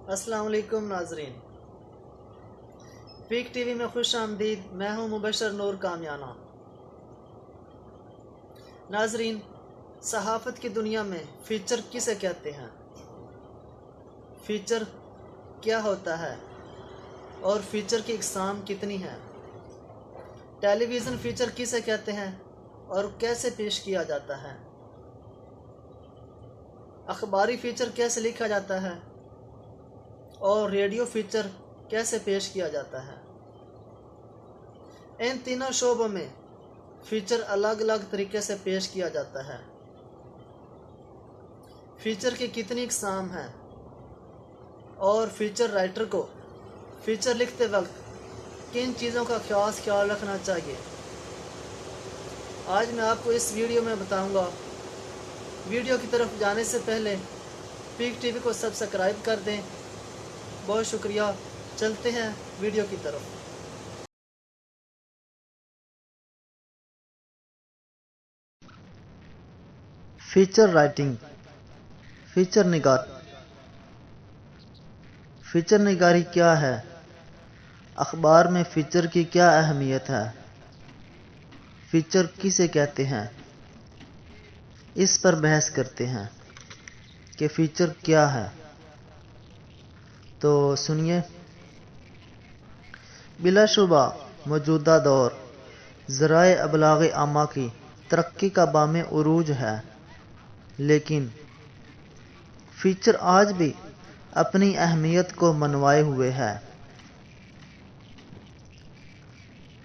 السلام علیکم ناظرین، پیک ٹی وی میں خوش آمدید۔ میں ہوں مبشر نور کامیانہ۔ ناظرین، صحافت کی دنیا میں فیچر کسے کہتے ہیں؟ فیچر کیا ہوتا ہے اور فیچر کی اقسام کتنی ہیں؟ ٹیلی ویژن فیچر کسے کہتے ہیں اور کیسے پیش کیا جاتا ہے؟ اخباری فیچر کیسے لکھا جاتا ہے اور ریڈیو فیچر کیسے پیش کیا جاتا ہے؟ ان تینوں شعبوں میں فیچر الگ الگ طریقے سے پیش کیا جاتا ہے۔ فیچر کی کتنی اقسام ہیں اور فیچر رائٹر کو فیچر لکھتے وقت کن چیزوں کا خاص خیال رکھنا چاہیے، آج میں آپ کو اس ویڈیو میں بتاؤں گا۔ ویڈیو کی طرف جانے سے پہلے پیک ٹی وی کو سبسکرائب کر دیں۔ بہت شکریہ۔ چلتے ہیں ویڈیو کی طرف۔ فیچر رائٹنگ، فیچر نگار۔ فیچر نگاری کیا ہے؟ اخبار میں فیچر کی کیا اہمیت ہے؟ فیچر کسے کہتے ہیں؟ اس پر بحث کرتے ہیں کہ فیچر کیا ہے۔ تو سنیے۔ بلا شبہ موجودہ دور ذرائع ابلاغ عامہ کی ترقی کا بام عروج ہے، لیکن فیچر آج بھی اپنی اہمیت کو منوائے ہوئے ہے۔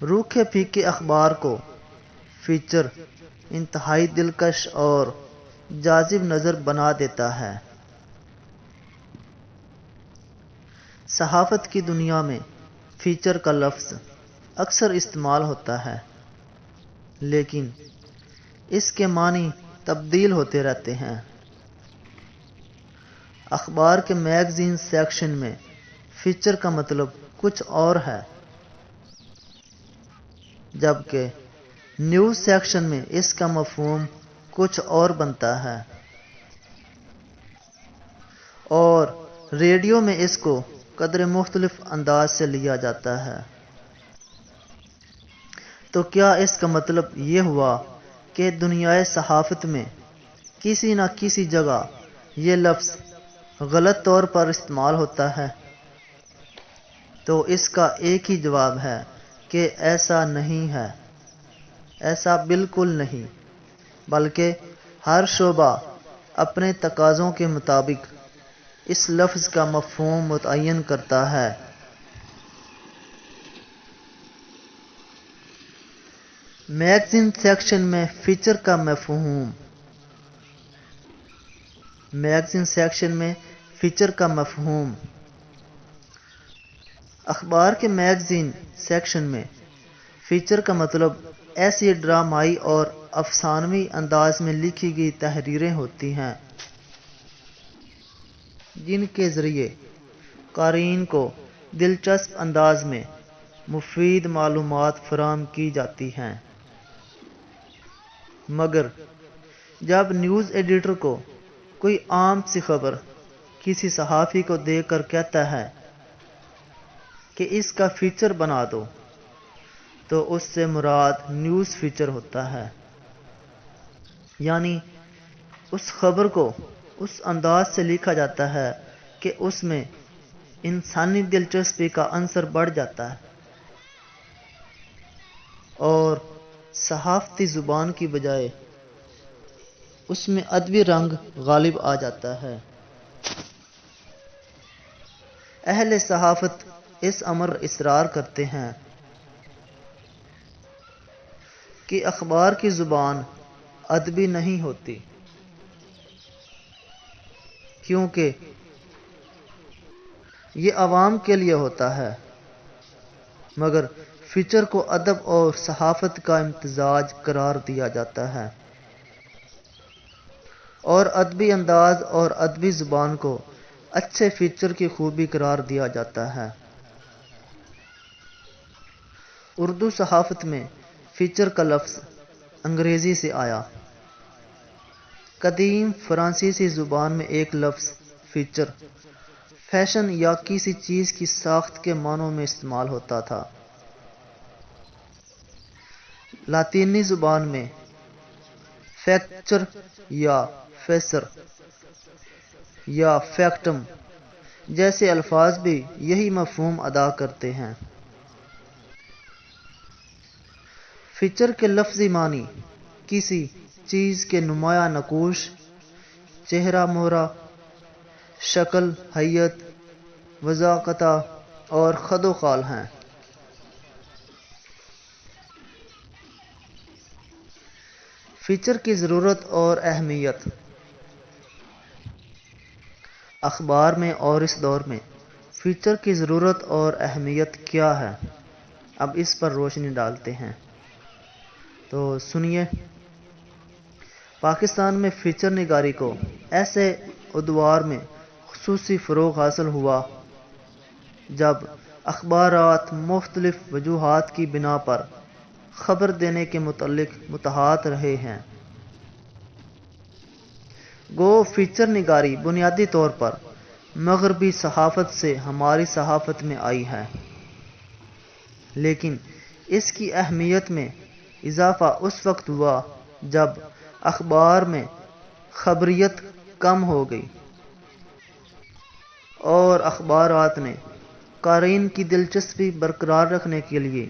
روکھے پھیکے اخبار کو فیچر انتہائی دلکش اور جاذب نظر بنا دیتا ہے۔ صحافت کی دنیا میں فیچر کا لفظ اکثر استعمال ہوتا ہے، لیکن اس کے معنی تبدیل ہوتے رہتے ہیں۔ اخبار کے میگزین سیکشن میں فیچر کا مطلب کچھ اور ہے، جبکہ نیوز سیکشن میں اس کا مفہوم کچھ اور بنتا ہے، اور ریڈیو میں اس کو قدر مختلف انداز سے لیا جاتا ہے۔ تو کیا اس کا مطلب یہ ہوا کہ دنیائے صحافت میں کسی نہ کسی جگہ یہ لفظ غلط طور پر استعمال ہوتا ہے؟ تو اس کا ایک ہی جواب ہے کہ ایسا نہیں ہے، ایسا بالکل نہیں، بلکہ ہر شعبہ اپنے تقاضوں کے مطابق اس لفظ کا مفہوم متعین کرتا ہے۔ میگزین سیکشن میں فیچر کا مفہوم۔ میگزین سیکشن میں فیچر کا مفہوم۔ اخبار کے میگزین سیکشن میں فیچر کا مطلب ایسی ڈرامائی اور افسانوی انداز میں لکھی گئی تحریریں ہوتی ہیں جن کے ذریعے قارئین کو دلچسپ انداز میں مفید معلومات فراہم کی جاتی ہیں۔ مگر جب نیوز ایڈیٹر کو کوئی عام سی خبر کسی صحافی کو دے کر کہتا ہے کہ اس کا فیچر بنا دو، تو اس سے مراد نیوز فیچر ہوتا ہے، یعنی اس خبر کو اس انداز سے لکھا جاتا ہے کہ اس میں انسانی دلچسپی کا عنصر بڑھ جاتا ہے اور صحافتی زبان کی بجائے اس میں ادبی رنگ غالب آ جاتا ہے۔ اہل صحافت اس امر اصرار کرتے ہیں کہ اخبار کی زبان ادبی نہیں ہوتی، کیونکہ یہ عوام کے لیے ہوتا ہے، مگر فیچر کو ادب اور صحافت کا امتزاج قرار دیا جاتا ہے، اور ادبی انداز اور ادبی زبان کو اچھے فیچر کی خوبی قرار دیا جاتا ہے۔ اردو صحافت میں فیچر کا لفظ انگریزی سے آیا۔ قدیم فرانسیسی زبان میں ایک لفظ فیچر فیشن یا کسی چیز کی ساخت کے معنوں میں استعمال ہوتا تھا۔ لاطینی زبان میں فیکچر یا فیسر یا فیکٹم جیسے الفاظ بھی یہی مفہوم ادا کرتے ہیں۔ فیچر کے لفظی معنی کسی چیز کے نمایاں نقوش، چہرہ مہرہ، شکل، ہیئت، وضاحت اور خد و خال ہیں۔ فیچر کی ضرورت اور اہمیت۔ اخبار میں اور اس دور میں فیچر کی ضرورت اور اہمیت کیا ہے، اب اس پر روشنی ڈالتے ہیں۔ تو سنیے، پاکستان میں فیچر نگاری کو ایسے ادوار میں خصوصی فروغ حاصل ہوا جب اخبارات مختلف وجوہات کی بنا پر خبر دینے کے متعلق متحد رہے ہیں۔ گو فیچر نگاری بنیادی طور پر مغربی صحافت سے ہماری صحافت میں آئی ہے، لیکن اس کی اہمیت میں اضافہ اس وقت ہوا جب اخبار میں خبریت کم ہو گئی اور اخبارات نے قارئین کی دلچسپی برقرار رکھنے کے لیے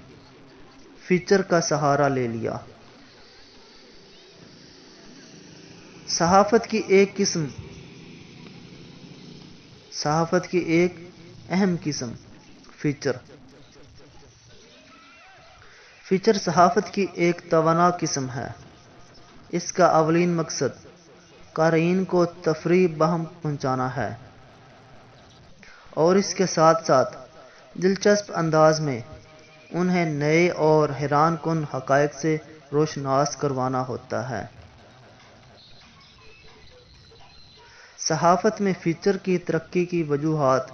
فیچر کا سہارا لے لیا۔ صحافت کی ایک اہم قسم فیچر صحافت کی ایک توانا قسم ہے۔ اس کا اولین مقصد قارئین کو تفریح بہم پہنچانا ہے اور اس کے ساتھ ساتھ دلچسپ انداز میں انہیں نئے اور حیران کن حقائق سے روشناس کروانا ہوتا ہے۔ صحافت میں فیچر کی ترقی کی وجوہات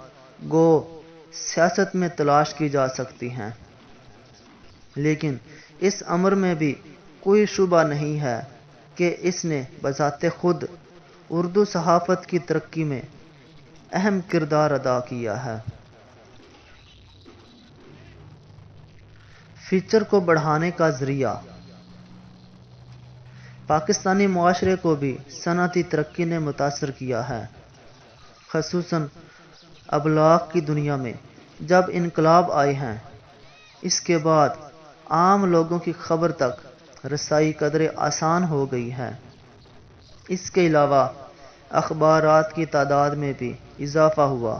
گو سیاست میں تلاش کی جا سکتی ہیں، لیکن اس امر میں بھی کوئی شبہ نہیں ہے کہ اس نے بذات خود اردو صحافت کی ترقی میں اہم کردار ادا کیا ہے۔ فیچر کو بڑھانے کا ذریعہ۔ پاکستانی معاشرے کو بھی صنعتی ترقی نے متاثر کیا ہے، خصوصاً ابلاغ کی دنیا میں جب انقلاب آئے ہیں۔ اس کے بعد عام لوگوں کی خبر تک رسائی قدرے آسان ہو گئی ہے۔ اس کے علاوہ اخبارات کی تعداد میں بھی اضافہ ہوا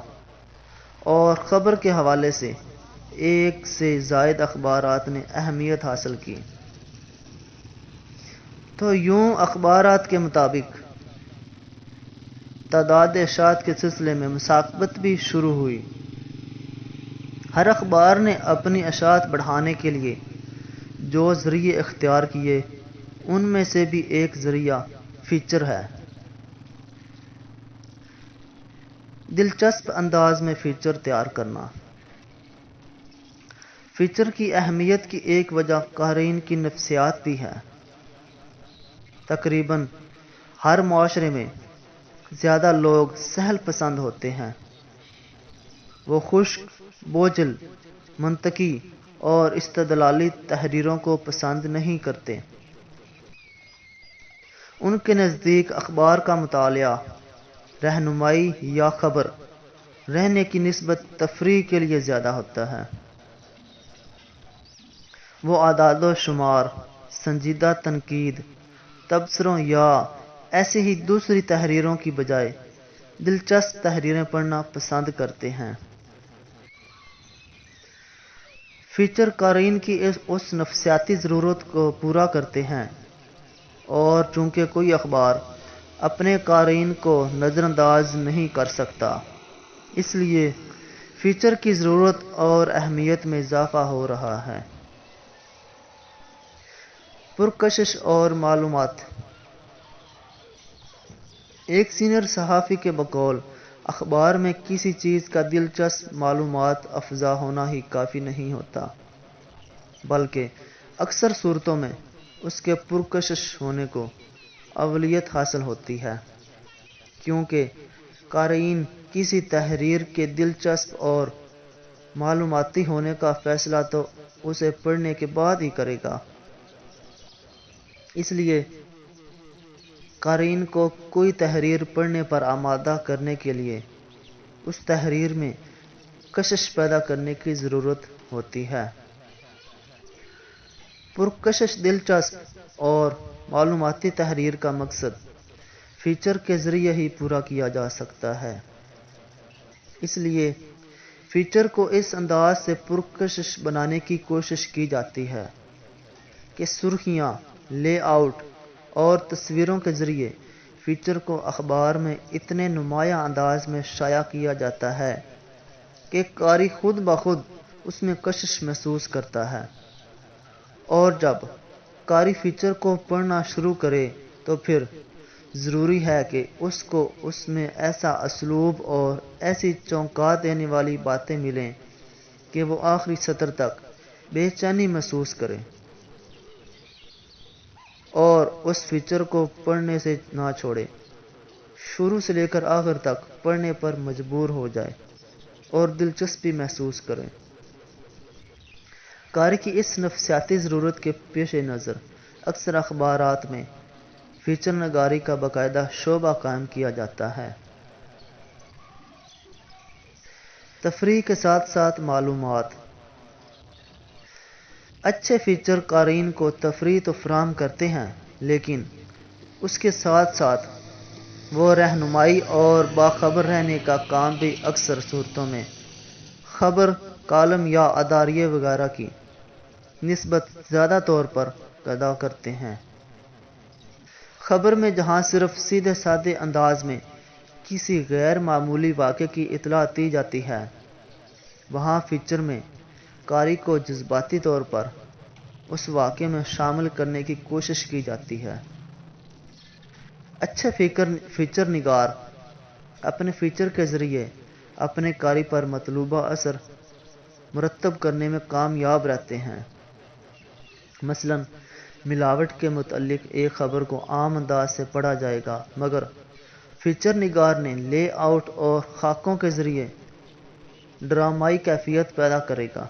اور خبر کے حوالے سے ایک سے زائد اخبارات نے اہمیت حاصل کی۔ تو یوں اخبارات کے مطابق تعداد اشاعت کے سلسلے میں مسابقت بھی شروع ہوئی۔ ہر اخبار نے اپنی اشاعت بڑھانے کے لیے جو ذریعے اختیار کیے، ان میں سے بھی ایک ذریعہ فیچر ہے۔ دلچسپ انداز میں فیچر تیار کرنا۔ فیچر کی اہمیت کی ایک وجہ قارئین کی نفسیات بھی ہے۔ تقریباً ہر معاشرے میں زیادہ لوگ سہل پسند ہوتے ہیں۔ وہ خشک، بوجھل، منطقی اور استدلالی تحریروں کو پسند نہیں کرتے۔ ان کے نزدیک اخبار کا مطالعہ رہنمائی یا خبر رہنے کی نسبت تفریح کے لیے زیادہ ہوتا ہے۔ وہ اعداد و شمار، سنجیدہ تنقید، تبصروں یا ایسی ہی دوسری تحریروں کی بجائے دلچسپ تحریریں پڑھنا پسند کرتے ہیں۔ فیچر قارئین کی اس نفسیاتی ضرورت کو پورا کرتے ہیں، اور چونکہ کوئی اخبار اپنے قارئین کو نظر انداز نہیں کر سکتا، اس لیے فیچر کی ضرورت اور اہمیت میں اضافہ ہو رہا ہے۔ پرکشش اور معلومات۔ ایک سینئر صحافی کے بقول اخبار میں کسی چیز کا دلچسپ معلومات افزا ہونا ہی کافی نہیں ہوتا، بلکہ اکثر صورتوں میں اس کے پرکشش ہونے کو اولویت حاصل ہوتی ہے، کیونکہ قارئین کسی تحریر کے دلچسپ اور معلوماتی ہونے کا فیصلہ تو اسے پڑھنے کے بعد ہی کرے گا۔ اس لیے قارئین کو کوئی تحریر پڑھنے پر آمادہ کرنے کے لیے اس تحریر میں کشش پیدا کرنے کی ضرورت ہوتی ہے۔ پرکشش، دلچسپ اور معلوماتی تحریر کا مقصد فیچر کے ذریعے ہی پورا کیا جا سکتا ہے۔ اس لیے فیچر کو اس انداز سے پرکشش بنانے کی کوشش کی جاتی ہے کہ سرخیاں، لے آؤٹ اور تصویروں کے ذریعے فیچر کو اخبار میں اتنے نمایاں انداز میں شائع کیا جاتا ہے کہ قاری خود بخود اس میں کشش محسوس کرتا ہے، اور جب قاری فیچر کو پڑھنا شروع کرے تو پھر ضروری ہے کہ اس کو اس میں ایسا اسلوب اور ایسی چونکا دینے والی باتیں ملیں کہ وہ آخری سطر تک بے چینی محسوس کرے اور اس فیچر کو پڑھنے سے نہ چھوڑے، شروع سے لے کر آخر تک پڑھنے پر مجبور ہو جائے اور دلچسپی محسوس کرے۔ قاری کی اس نفسیاتی ضرورت کے پیش نظر اکثر اخبارات میں فیچر نگاری کا باقاعدہ شعبہ قائم کیا جاتا ہے۔ تفریح کے ساتھ ساتھ معلومات۔ اچھے فیچر قارئین کو تفریح تو فراہم کرتے ہیں، لیکن اس کے ساتھ ساتھ وہ رہنمائی اور باخبر رہنے کا کام بھی اکثر صورتوں میں خبر، کالم یا اداریے وغیرہ کی نسبت زیادہ طور پر ادا کرتے ہیں۔ خبر میں جہاں صرف سیدھے سادے انداز میں کسی غیر معمولی واقعے کی اطلاع دی جاتی ہے، وہاں فیچر میں قاری کو جذباتی طور پر اس واقعے میں شامل کرنے کی کوشش کی جاتی ہے۔ اچھے فیچر نگار اپنے فیچر کے ذریعے اپنے قاری پر مطلوبہ اثر مرتب کرنے میں کامیاب رہتے ہیں۔ مثلاً ملاوٹ کے متعلق ایک خبر کو عام انداز سے پڑھا جائے گا، مگر فیچر نگار نے لے آؤٹ اور خاکوں کے ذریعے ڈرامائی کیفیت پیدا کرے گا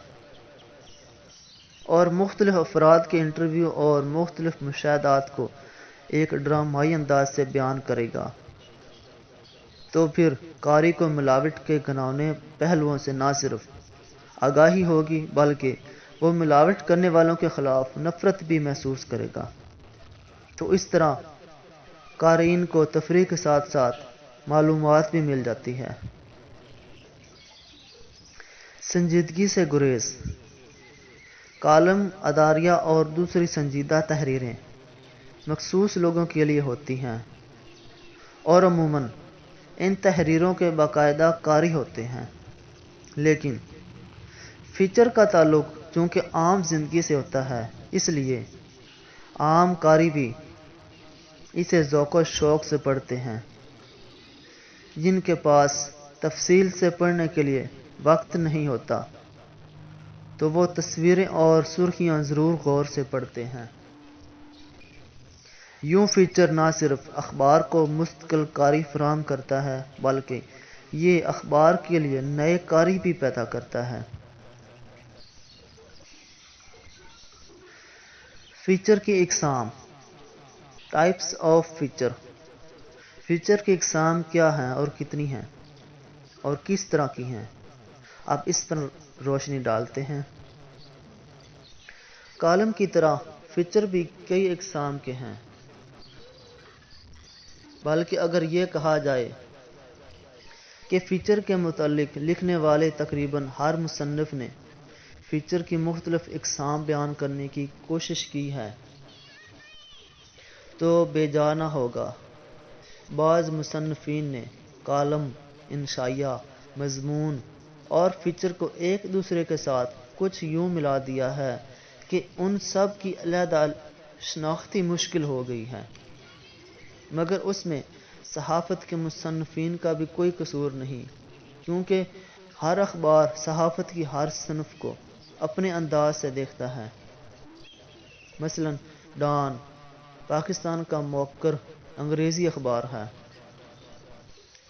اور مختلف افراد کے انٹرویو اور مختلف مشاہدات کو ایک ڈرامائی انداز سے بیان کرے گا، تو پھر قاری کو ملاوٹ کے گھناؤنے پہلوؤں سے نہ صرف آگاہی ہوگی بلکہ وہ ملاوٹ کرنے والوں کے خلاف نفرت بھی محسوس کرے گا۔ تو اس طرح قارئین کو تفریح کے ساتھ ساتھ معلومات بھی مل جاتی ہے۔ سنجیدگی سے گریز۔ کالم، اداریہ اور دوسری سنجیدہ تحریریں مخصوص لوگوں کے لیے ہوتی ہیں اور عموماً ان تحریروں کے باقاعدہ قاری ہوتے ہیں، لیکن فیچر کا تعلق چونکہ عام زندگی سے ہوتا ہے، اس لیے عام قاری بھی اسے ذوق و شوق سے پڑھتے ہیں۔ جن کے پاس تفصیل سے پڑھنے کے لیے وقت نہیں ہوتا تو وہ تصویریں اور سرخیاں ضرور غور سے پڑھتے ہیں۔ یوں فیچر نہ صرف اخبار کو مستقل قاری فراہم کرتا ہے بلکہ یہ اخبار کے لیے نئے قاری بھی پیدا کرتا ہے۔ فیچر کی اقسام۔ Types of feature. فیچر کی اقسام کیا ہیں اور کتنی ہیں اور کس طرح کی ہیں، اب اس پر روشنی ڈالتے ہیں۔ کالم کی طرح فیچر بھی کئی اقسام کے ہیں، بلکہ اگر یہ کہا جائے کہ فیچر کے متعلق لکھنے والے تقریباً ہر مصنف نے فیچر کی مختلف اقسام بیان کرنے کی کوشش کی ہے تو بے جا نہ ہوگا۔ بعض مصنفین نے کالم، انشائیہ، مضمون اور فیچر کو ایک دوسرے کے ساتھ کچھ یوں ملا دیا ہے کہ ان سب کی علیحدہ شناختی مشکل ہو گئی ہے، مگر اس میں صحافت کے مصنفین کا بھی کوئی قصور نہیں، کیونکہ ہر اخبار صحافت کی ہر صنف کو اپنے انداز سے دیکھتا ہے۔ مثلاً ڈان پاکستان کا موقر انگریزی اخبار ہے،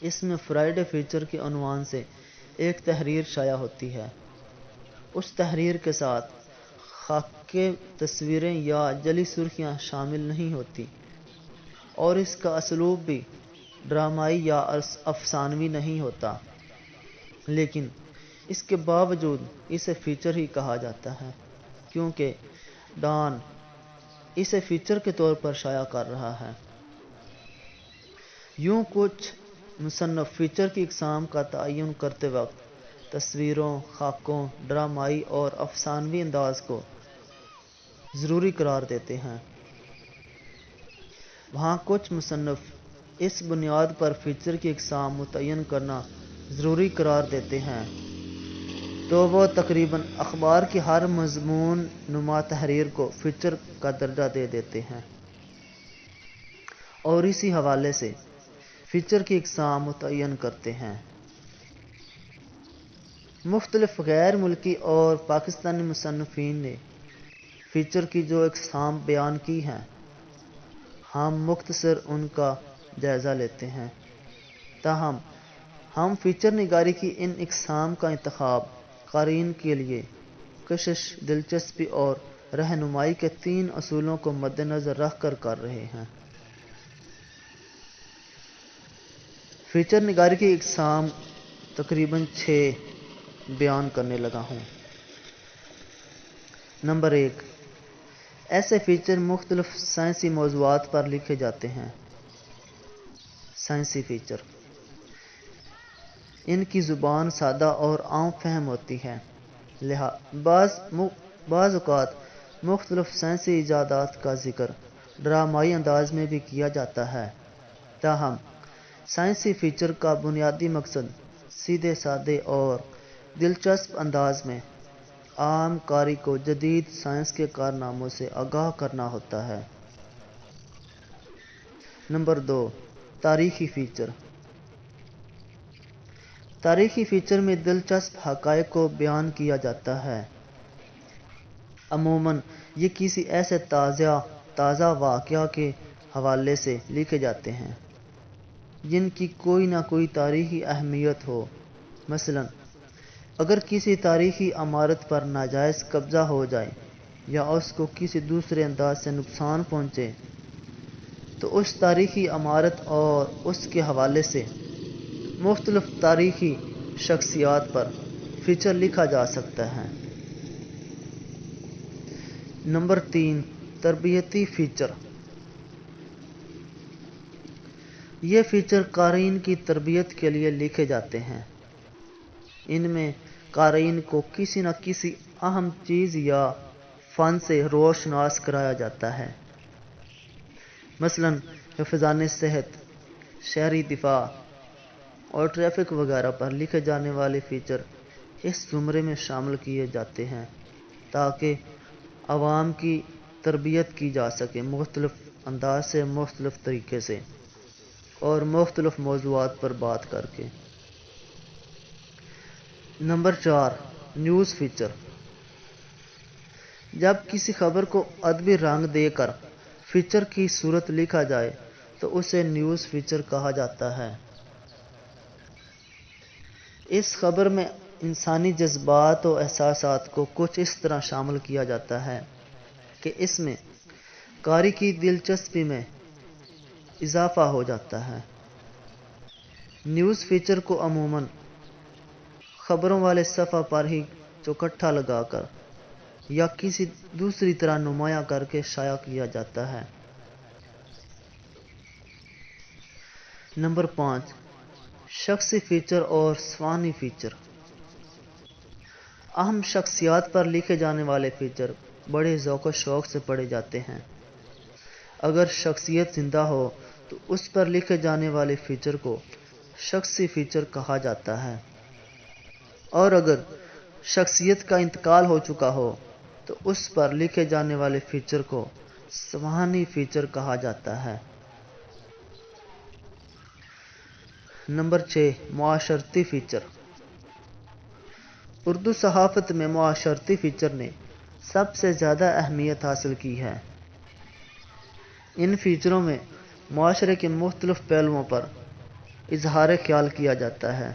اس میں فرائیڈے فیچر کے عنوان سے ایک تحریر شائع ہوتی ہے۔ اس تحریر کے ساتھ خاکے تصویریں یا جلی سرخیاں شامل نہیں ہوتی اور اس کا اسلوب بھی ڈرامائی یا افسانوی نہیں ہوتا، لیکن اس کے باوجود اسے فیچر ہی کہا جاتا ہے کیونکہ ڈان اسے فیچر کے طور پر شائع کر رہا ہے۔ یوں کچھ مصنف فیچر کی اقسام کا تعین کرتے وقت تصویروں، خاکوں، ڈرامائی اور افسانوی انداز کو ضروری قرار دیتے ہیں، وہاں کچھ مصنف اس بنیاد پر فیچر کی اقسام متعین کرنا ضروری قرار دیتے ہیں تو وہ تقریباً اخبار کی ہر مضمون نما تحریر کو فیچر کا درجہ دے دیتے ہیں اور اسی حوالے سے فیچر کی اقسام متعین کرتے ہیں۔ مختلف غیر ملکی اور پاکستانی مصنفین نے فیچر کی جو اقسام بیان کی ہیں، ہم مختصر ان کا جائزہ لیتے ہیں۔ تاہم ہم فیچر نگاری کی ان اقسام کا انتخاب قارئین کے لیے کشش، دلچسپی اور رہنمائی کے 3 اصولوں کو مد نظر رکھ کر رہے ہیں۔ فیچر نگاری کی اقسام تقریباً 6 بیان کرنے لگا ہوں۔ نمبر 1، ایسے فیچر مختلف سائنسی موضوعات پر لکھے جاتے ہیں۔ سائنسی فیچر، ان کی زبان سادہ اور عام فہم ہوتی ہے، بعض اوقات مختلف سائنسی ایجادات کا ذکر ڈرامائی انداز میں بھی کیا جاتا ہے۔ تاہم سائنسی فیچر کا بنیادی مقصد سیدھے سادے اور دلچسپ انداز میں عام قاری کو جدید سائنس کے کارناموں سے آگاہ کرنا ہوتا ہے۔ نمبر 2، تاریخی فیچر۔ تاریخی فیچر میں دلچسپ حقائق کو بیان کیا جاتا ہے۔ عموماً یہ کسی ایسے تازہ واقعہ کے حوالے سے لکھے جاتے ہیں جن کی کوئی نہ کوئی تاریخی اہمیت ہو۔ مثلاً اگر کسی تاریخی عمارت پر ناجائز قبضہ ہو جائے یا اس کو کسی دوسرے انداز سے نقصان پہنچے تو اس تاریخی عمارت اور اس کے حوالے سے مختلف تاریخی شخصیات پر فیچر لکھا جا سکتا ہے۔ نمبر 3، تربیتی فیچر۔ یہ فیچر قارئین کی تربیت کے لیے لکھے جاتے ہیں۔ ان میں قارئین کو کسی نہ کسی اہم چیز یا فن سے روشناس کرایا جاتا ہے۔ مثلاً حفظان صحت، شہری دفاع اور ٹریفک وغیرہ پر لکھے جانے والے فیچر اس زمرے میں شامل کیے جاتے ہیں تاکہ عوام کی تربیت کی جا سکے، مختلف انداز سے، مختلف طریقے سے اور مختلف موضوعات پر بات کر کے۔ Number 4، news feature. جب کسی خبر کو ادبی رنگ دے کر فیچر کی صورت لکھا جائے تو اسے نیوز فیچر کہا جاتا ہے۔ اس خبر میں انسانی جذبات و احساسات کو کچھ اس طرح شامل کیا جاتا ہے کہ اس میں قاری کی دلچسپی میں اضافہ ہو جاتا ہے۔ نیوز فیچر کو عموماً خبروں والے صفحہ پر ہی چوکھٹا لگا کر یا کسی دوسری طرح نمایاں کر کے شائع کیا جاتا ہے۔ نمبر 5، شخصی فیچر اور سوانحی فیچر۔ اہم شخصیات پر لکھے جانے والے فیچر بڑے ذوق و شوق سے پڑھے جاتے ہیں۔ اگر شخصیت زندہ ہو تو اس پر لکھے جانے والے فیچر کو شخصی فیچر کہا جاتا ہے، اور اگر شخصیت کا انتقال ہو چکا ہو تو اس پر لکھے جانے والے فیچر کو سوانحی فیچر کہا جاتا ہے۔ نمبر 6، معاشرتی فیچر۔ اردو صحافت میں معاشرتی فیچر نے سب سے زیادہ اہمیت حاصل کی ہے۔ ان فیچروں میں معاشرے کے مختلف پہلوؤں پر اظہار خیال کیا جاتا ہے۔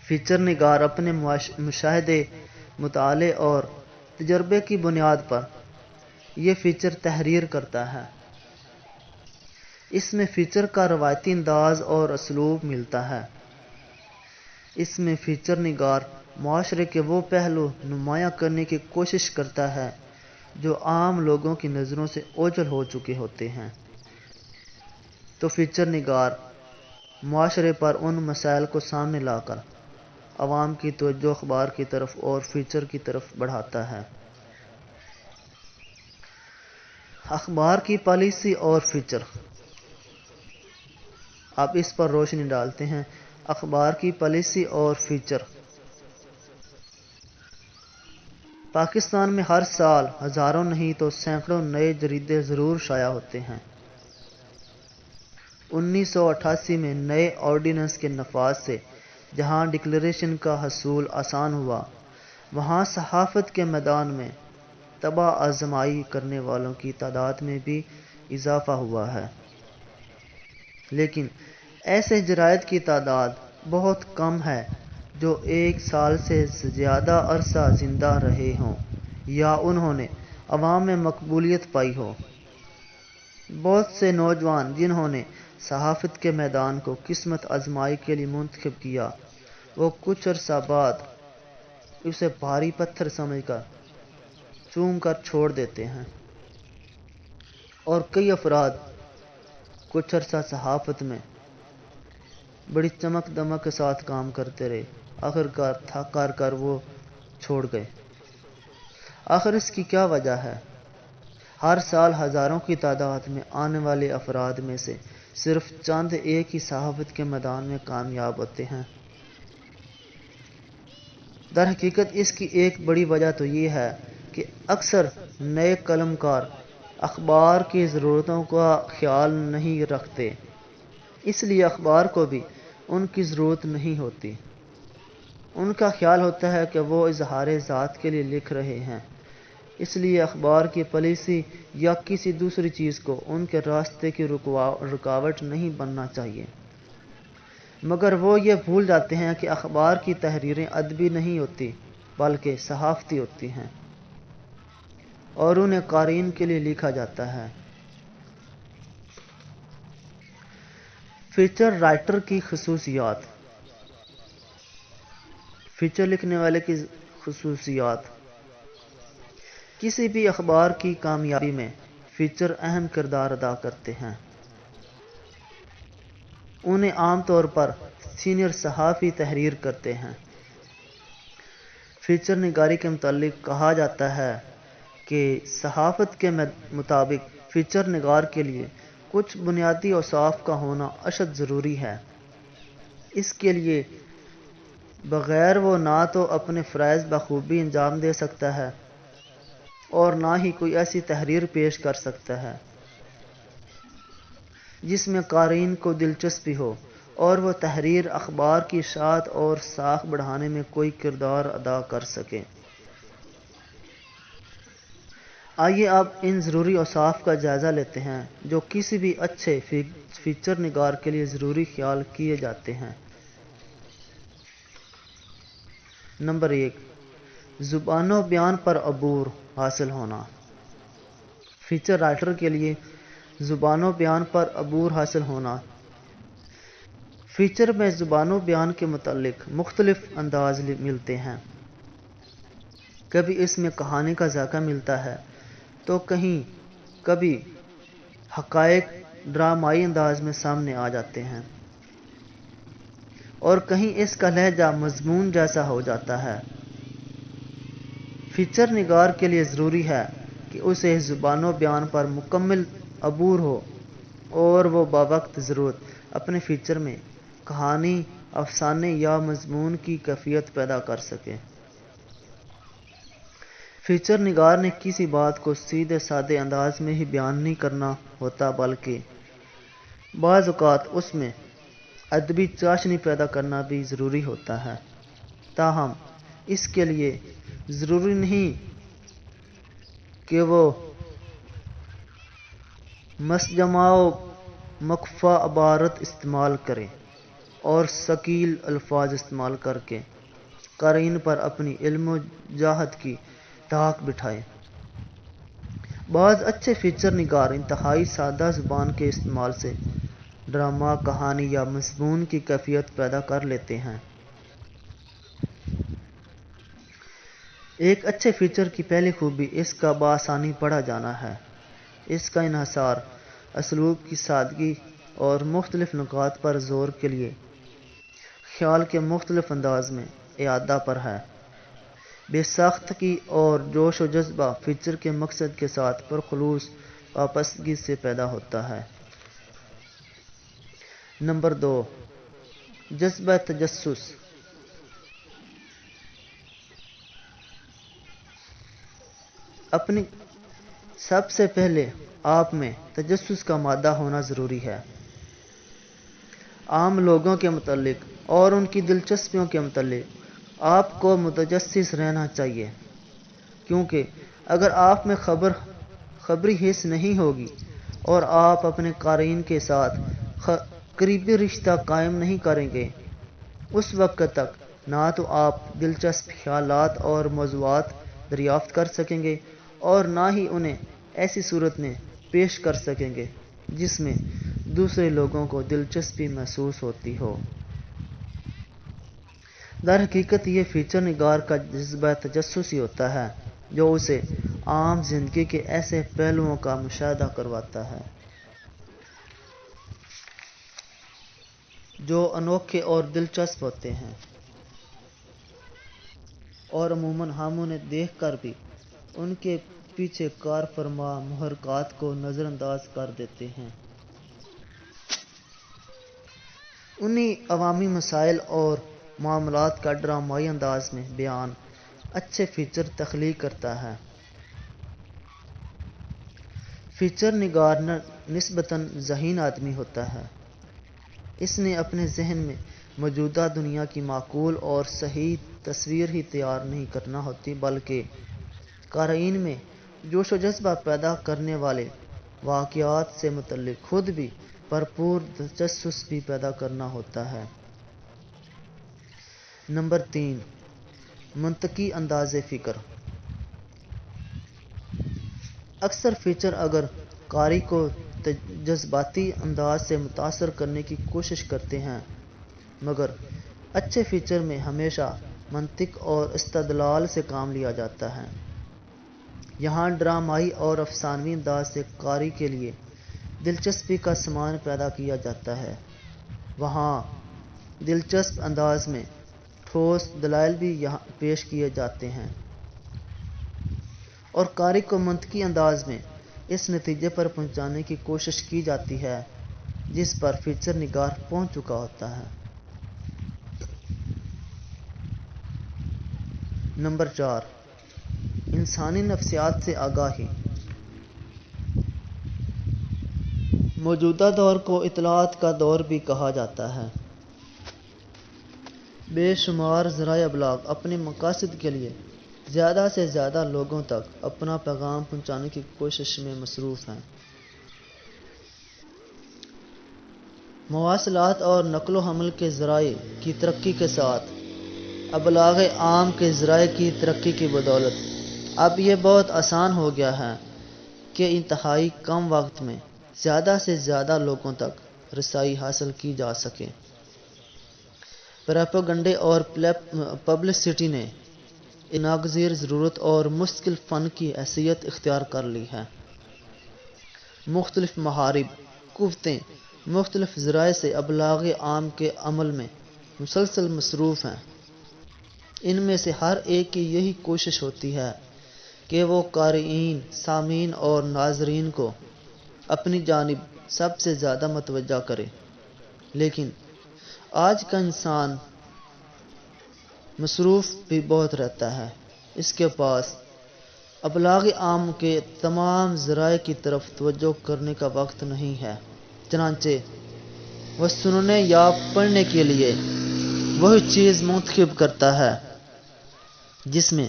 فیچر نگار اپنے مشاہدے، مطالعے اور تجربے کی بنیاد پر یہ فیچر تحریر کرتا ہے۔ اس میں فیچر کا روایتی انداز اور اسلوب ملتا ہے۔ اس میں فیچر نگار معاشرے کے وہ پہلو نمایاں کرنے کی کوشش کرتا ہے جو عام لوگوں کی نظروں سے اوجھل ہو چکے ہوتے ہیں۔ تو فیچر نگار معاشرے پر ان مسائل کو سامنے لا کر عوام کی توجہ اخبار کی طرف اور فیچر کی طرف بڑھاتا ہے۔ اخبار کی پالیسی اور فیچر، اب اس پر روشنی ڈالتے ہیں۔ اخبار کی پالیسی اور فیچر۔ پاکستان میں ہر سال ہزاروں نہیں تو سینکڑوں نئے جریدے ضرور شائع ہوتے ہیں۔ 1988 میں نئے آرڈیننس کے نفاذ سے جہاں ڈکلریشن کا حصول آسان ہوا، وہاں صحافت کے میدان میں تباہ آزمائی کرنے والوں کی تعداد میں بھی اضافہ ہوا ہے، لیکن ایسے جرائد کی تعداد بہت کم ہے جو ایک سال سے زیادہ عرصہ زندہ رہے ہوں یا انہوں نے عوام میں مقبولیت پائی ہو۔ بہت سے نوجوان جنہوں نے صحافت کے میدان کو قسمت آزمائی کے لیے منتخب کیا، وہ کچھ عرصہ بعد اسے بھاری پتھر سمجھ کر چوم کر چھوڑ دیتے ہیں، اور کئی افراد کچھ عرصہ صحافت میں بڑی چمک دمک کے ساتھ کام کرتے رہے، آخرکار تھک ہار کر وہ چھوڑ گئے۔ آخر اس کی کیا وجہ ہے؟ ہر سال ہزاروں کی تعداد میں آنے والے افراد میں سے صرف چند ایک ہی صحافت کے میدان میں کامیاب ہوتے ہیں۔ در حقیقت اس کی ایک بڑی وجہ تو یہ ہے کہ اکثر نئے قلم کار اخبار کی ضرورتوں کا خیال نہیں رکھتے، اس لیے اخبار کو بھی ان کی ضرورت نہیں ہوتی۔ ان کا خیال ہوتا ہے کہ وہ اظہار ذات کے لیے لکھ رہے ہیں، اس لیے اخبار کی پالیسی یا کسی دوسری چیز کو ان کے راستے کی رکاوٹ نہیں بننا چاہیے۔ مگر وہ یہ بھول جاتے ہیں کہ اخبار کی تحریریں ادبی نہیں ہوتی بلکہ صحافتی ہوتی ہیں، اور انہیں قارئین کے لیے لکھا جاتا ہے۔ فیچر رائٹر کی خصوصیات۔ فیچر لکھنے والے کی خصوصیات۔ کسی بھی اخبار کی کامیابی میں فیچر اہم کردار ادا کرتے ہیں۔ انہیں عام طور پر سینئر صحافی تحریر کرتے ہیں۔ فیچر نگاری کے متعلق کہا جاتا ہے کہ صحافت کے مطابق فیچر نگار کے لیے کچھ بنیادی اوصاف کا ہونا اشد ضروری ہے۔ اس کے لیے بغیر وہ نہ تو اپنے فرائض بخوبی انجام دے سکتا ہے اور نہ ہی کوئی ایسی تحریر پیش کر سکتا ہے جس میں قارئین کو دلچسپی ہو اور وہ تحریر اخبار کی اشاعت اور ساکھ بڑھانے میں کوئی کردار ادا کر سکے۔ آئیے اب ان ضروری اوصاف کا جائزہ لیتے ہیں جو کسی بھی اچھے فیچر نگار کے لیے ضروری خیال کیے جاتے ہیں۔ نمبر 1، زبان و بیان پر عبور حاصل ہونا۔ فیچر رائٹر کے لیے زبان و بیان پر عبور حاصل ہونا۔ فیچر میں زبان و بیان کے متعلق مختلف انداز ملتے ہیں۔ کبھی اس میں کہانی کا ذائقہ ملتا ہے تو کبھی حقائق ڈرامائی انداز میں سامنے آ جاتے ہیں، اور کہیں اس کا لہجہ مضمون جیسا ہو جاتا ہے۔ فیچر نگار کے لیے ضروری ہے کہ اسے زبان و بیان پر مکمل عبور ہو اور وہ بوقت ضرورت اپنے فیچر میں کہانی، افسانے یا مضمون کی کیفیت پیدا کر سکے۔ فیچر نگار نے کسی بات کو سیدھے سادے انداز میں ہی بیان نہیں کرنا ہوتا بلکہ بعض اوقات اس میں ادبی چاشنی پیدا کرنا بھی ضروری ہوتا ہے۔ تاہم اس کے لیے ضروری نہیں کہ وہ مسجماؤ مخفی عبارت استعمال کرے اور ثقیل الفاظ استعمال کر کے قارئین پر اپنی علم و جہت کی دھاک بٹھائے۔ بعض اچھے فیچر نگار انتہائی سادہ زبان کے استعمال سے ڈرامہ، کہانی یا مضمون کی کیفیت پیدا کر لیتے ہیں۔ ایک اچھے فیچر کی پہلی خوبی اس کا بآسانی پڑھا جانا ہے۔ اس کا انحصار اسلوب کی سادگی اور مختلف نکات پر زور کے لیے خیال کے مختلف انداز میں اعادہ پر ہے۔ بے ساختگی اور جوش و جذبہ فیچر کے مقصد کے ساتھ پرخلوص وابستگی سے پیدا ہوتا ہے۔ نمبر 2، جذبہ تجسس۔ اپنی سب سے پہلے آپ میں تجسس کا مادہ ہونا ضروری ہے۔ عام لوگوں کے متعلق اور ان کی دلچسپیوں کے متعلق آپ کو متجسس رہنا چاہیے، کیونکہ اگر آپ میں خبری حس نہیں ہوگی اور آپ اپنے قارئین کے ساتھ قریبی رشتہ قائم نہیں کریں گے، اس وقت تک نہ تو آپ دلچسپ خیالات اور موضوعات دریافت کر سکیں گے اور نہ ہی انہیں ایسی صورت میں پیش کر سکیں گے جس میں دوسرے لوگوں کو دلچسپی محسوس ہوتی ہو۔ در حقیقت یہ فیچر نگار کا جذبہ تجسس ہی ہوتا ہے جو اسے عام زندگی کے ایسے پہلوؤں کا مشاہدہ کرواتا ہے جو انوکھے اور دلچسپ ہوتے ہیں اور عموماً ہم انہیں دیکھ کر بھی ان کے پیچھے کار فرما محرکات کو نظر انداز کر دیتے ہیں۔ انہی عوامی مسائل اور معاملات کا ڈرامائی انداز میں بیان اچھے فیچر تخلیق کرتا ہے۔ فیچر نگار نسبتاً ذہین آدمی ہوتا ہے۔ اس نے اپنے ذہن میں موجودہ دنیا کی معقول اور صحیح تصویر ہی تیار نہیں کرنا ہوتی بلکہ قارئین میں جوش و جذبہ پیدا کرنے والے واقعات سے متعلق خود بھی بھرپور تجسس بھی پیدا کرنا ہوتا ہے۔ نمبر 3، منطقی انداز فکر۔ اکثر فیچر اگر قاری کو جذباتی انداز سے متاثر کرنے کی کوشش کرتے ہیں، مگر اچھے فیچر میں ہمیشہ منطق اور استدلال سے کام لیا جاتا ہے۔ یہاں ڈرامائی اور افسانوی انداز سے قاری کے لیے دلچسپی کا سامان پیدا کیا جاتا ہے، وہاں دلچسپ انداز میں ٹھوس دلائل بھی یہاں پیش کیے جاتے ہیں اور قاری کو منطقی انداز میں اس نتیجے پر پہنچانے کی کوشش کی جاتی ہے جس پر فیچر نگار پہنچ چکا ہوتا ہے۔ نمبر 4، انسانی نفسیات سے آگاہی۔ موجودہ دور کو اطلاعات کا دور بھی کہا جاتا ہے۔ بے شمار ذرائع ابلاغ اپنے مقاصد کے لیے زیادہ سے زیادہ لوگوں تک اپنا پیغام پہنچانے کی کوشش میں مصروف ہیں۔ مواصلات اور نقل و حمل کے ذرائع کی ترقی کے ساتھ ابلاغ عام کے ذرائع کی ترقی کی بدولت اب یہ بہت آسان ہو گیا ہے کہ انتہائی کم وقت میں زیادہ سے زیادہ لوگوں تک رسائی حاصل کی جا سکے۔ پروپیگنڈے اور پبلسٹی نے ایک ناگزیر ضرورت اور مستقل فن کی حیثیت اختیار کر لی ہے۔ مختلف محارب قوتیں مختلف ذرائع سے ابلاغ عام کے عمل میں مسلسل مصروف ہیں۔ ان میں سے ہر ایک کی یہی کوشش ہوتی ہے کہ وہ قارئین، سامعین اور ناظرین کو اپنی جانب سب سے زیادہ متوجہ کرے، لیکن آج کا انسان مصروف بھی بہت رہتا ہے۔ اس کے پاس ابلاغ عام کے تمام ذرائع کی طرف توجہ کرنے کا وقت نہیں ہے، چنانچہ وہ سننے یا پڑھنے کے لیے وہی چیز منتخب کرتا ہے جس میں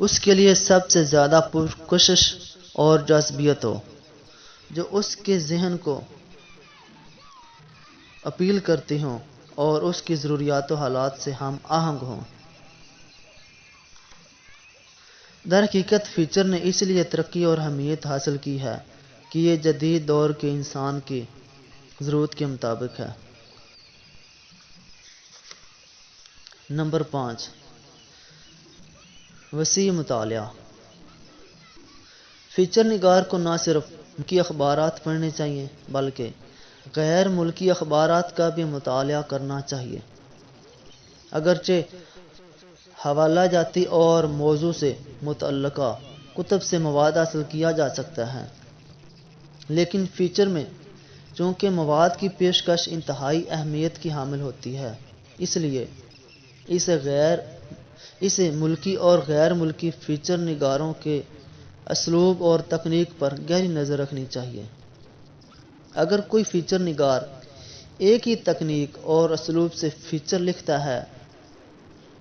اس کے لیے سب سے زیادہ پرکشش اور جاذبیت ہو، جو اس کے ذہن کو اپیل کرتی ہوں اور اس کی ضروریات و حالات سے ہم آہنگ ہوں۔ در حقیقت فیچر نے اس لیے ترقی اور اہمیت حاصل کی ہے کہ یہ جدید دور کے انسان کی ضرورت کے مطابق ہے۔ نمبر 5، وسیع مطالعہ۔ فیچر نگار کو نہ صرف ملکی اخبارات پڑھنے چاہیے بلکہ غیر ملکی اخبارات کا بھی مطالعہ کرنا چاہیے۔ اگرچہ حوالہ جاتی اور موضوع سے متعلقہ کتب سے مواد حاصل کیا جا سکتا ہے، لیکن فیچر میں چونکہ مواد کی پیشکش انتہائی اہمیت کی حامل ہوتی ہے، اس لیے اسے ملکی اور غیر ملکی فیچر نگاروں کے اسلوب اور تکنیک پر گہری نظر رکھنی چاہیے۔ اگر کوئی فیچر نگار ایک ہی تکنیک اور اسلوب سے فیچر لکھتا ہے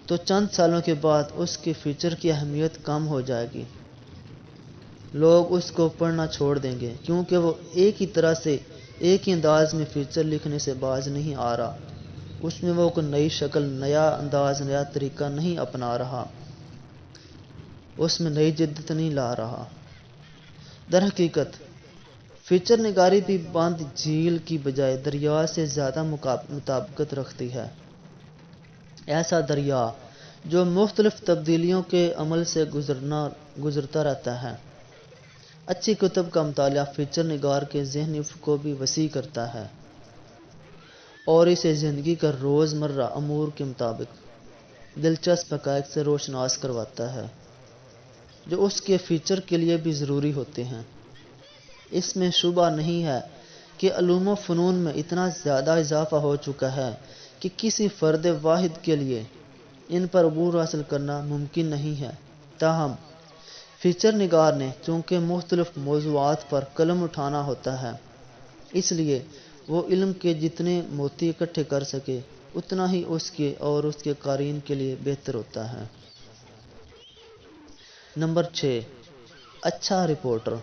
تو چند سالوں کے بعد اس کے فیچر کی اہمیت کم ہو جائے گی۔ لوگ اس کو پڑھنا چھوڑ دیں گے کیونکہ وہ ایک ہی طرح سے ایک ہی انداز میں فیچر لکھنے سے باز نہیں آ رہا، اس میں وہ کوئی نئی شکل، نیا انداز، نیا طریقہ نہیں اپنا رہا، اس میں نئی جدت نہیں لا رہا۔ در حقیقت فیچر نگاری بھی بند جھیل کی بجائے دریا سے زیادہ مطابقت رکھتی ہے۔ ایسا دریا جو مختلف تبدیلیوں کے عمل سے گزرتا رہتا ہے۔ اچھی کتب کا مطالعہ فیچر نگار کے ذہنی افق کو بھی وسیع کرتا ہے اور اسے زندگی کا روزمرہ امور کے مطابق دلچسپ حقائق سے روشناس کرواتا ہے جو اس کے فیچر کے لیے بھی ضروری ہوتے ہیں۔ اس میں شبہ نہیں ہے کہ علوم و فنون میں اتنا زیادہ اضافہ ہو چکا ہے کہ کسی فرد واحد کے لیے ان پر عبور حاصل کرنا ممکن نہیں ہے۔ تاہم فیچر نگار نے چونکہ مختلف موضوعات پر قلم اٹھانا ہوتا ہے، اس لیے وہ علم کے جتنے موتی اکٹھے کر سکے اتنا ہی اس کے اور اس کے قارئین کے لیے بہتر ہوتا ہے۔ نمبر 6، اچھا رپورٹر۔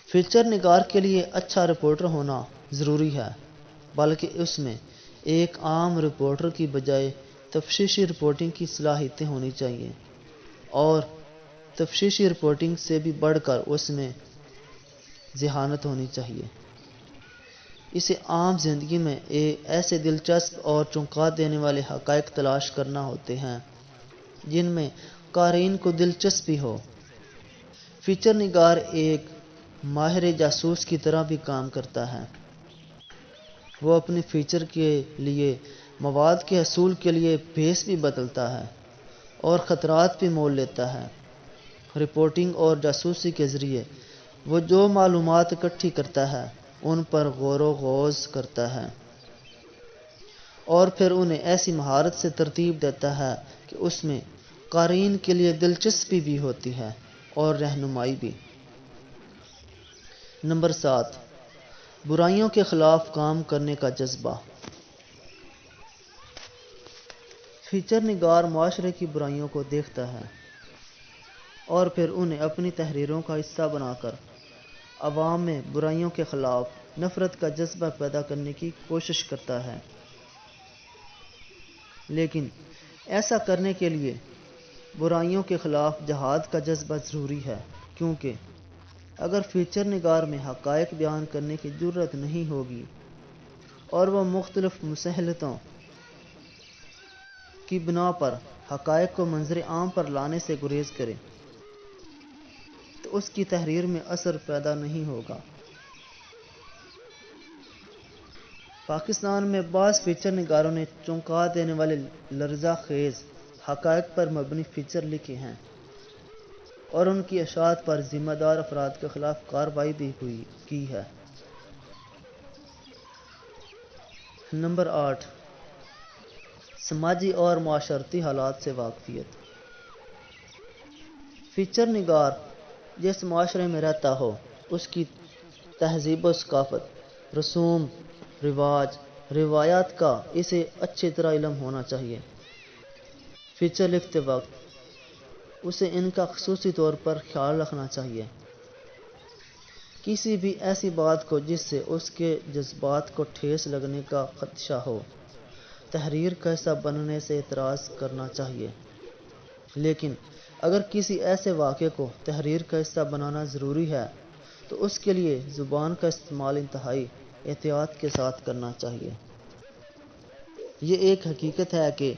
فیچر نگار کے لیے اچھا رپورٹر ہونا ضروری ہے، بلکہ اس میں ایک عام رپورٹر کی بجائے تفتیشی رپورٹنگ کی صلاحیتیں ہونی چاہیے، اور تفتیشی رپورٹنگ سے بھی بڑھ کر اس میں ذہانت ہونی چاہیے۔ اسے عام زندگی میں ایسے دلچسپ اور چونکا دینے والے حقائق تلاش کرنا ہوتے ہیں جن میں قارئین کو دلچسپی ہو۔ فیچر نگار ایک ماہر جاسوس کی طرح بھی کام کرتا ہے۔ وہ اپنے فیچر کے لیے مواد کے حصول کے لیے بھیس بھی بدلتا ہے اور خطرات بھی مول لیتا ہے۔ رپورٹنگ اور جاسوسی کے ذریعے وہ جو معلومات اکٹھی کرتا ہے ان پر غور و خوض کرتا ہے اور پھر انہیں ایسی مہارت سے ترتیب دیتا ہے کہ اس میں قارئین کے لیے دلچسپی بھی ہوتی ہے اور رہنمائی بھی۔ نمبر 7، برائیوں کے خلاف کام کرنے کا جذبہ۔ فیچر نگار معاشرے کی برائیوں کو دیکھتا ہے اور پھر انہیں اپنی تحریروں کا حصہ بنا کر عوام میں برائیوں کے خلاف نفرت کا جذبہ پیدا کرنے کی کوشش کرتا ہے۔ لیکن ایسا کرنے کے لیے برائیوں کے خلاف جہاد کا جذبہ ضروری ہے، کیونکہ اگر فیچر نگار میں حقائق بیان کرنے کی جرات نہیں ہوگی اور وہ مختلف مصلحتوں کی بنا پر حقائق کو منظر عام پر لانے سے گریز کرے تو اس کی تحریر میں اثر پیدا نہیں ہوگا۔ پاکستان میں بعض فیچر نگاروں نے چونکا دینے والے لرزہ خیز حقائق پر مبنی فیچر لکھے ہیں اور ان کی اشاعت پر ذمہ دار افراد کے خلاف کارروائی بھی کی ہے۔ نمبر 8، سماجی اور معاشرتی حالات سے واقفیت۔ فیچر نگار جس معاشرے میں رہتا ہو اس کی تہذیب و ثقافت، رسوم رواج، روایات کا اسے اچھی طرح علم ہونا چاہیے۔ فیچر لکھتے وقت اسے ان کا خصوصی طور پر خیال رکھنا چاہیے۔ کسی بھی ایسی بات کو جس سے اس کے جذبات کو ٹھیس لگنے کا خدشہ ہو، تحریر کا حصہ بننے سے اعتراض کرنا چاہیے۔ لیکن اگر کسی ایسے واقعے کو تحریر کا حصہ بنانا ضروری ہے تو اس کے لیے زبان کا استعمال انتہائی احتیاط کے ساتھ کرنا چاہیے۔ یہ ایک حقیقت ہے کہ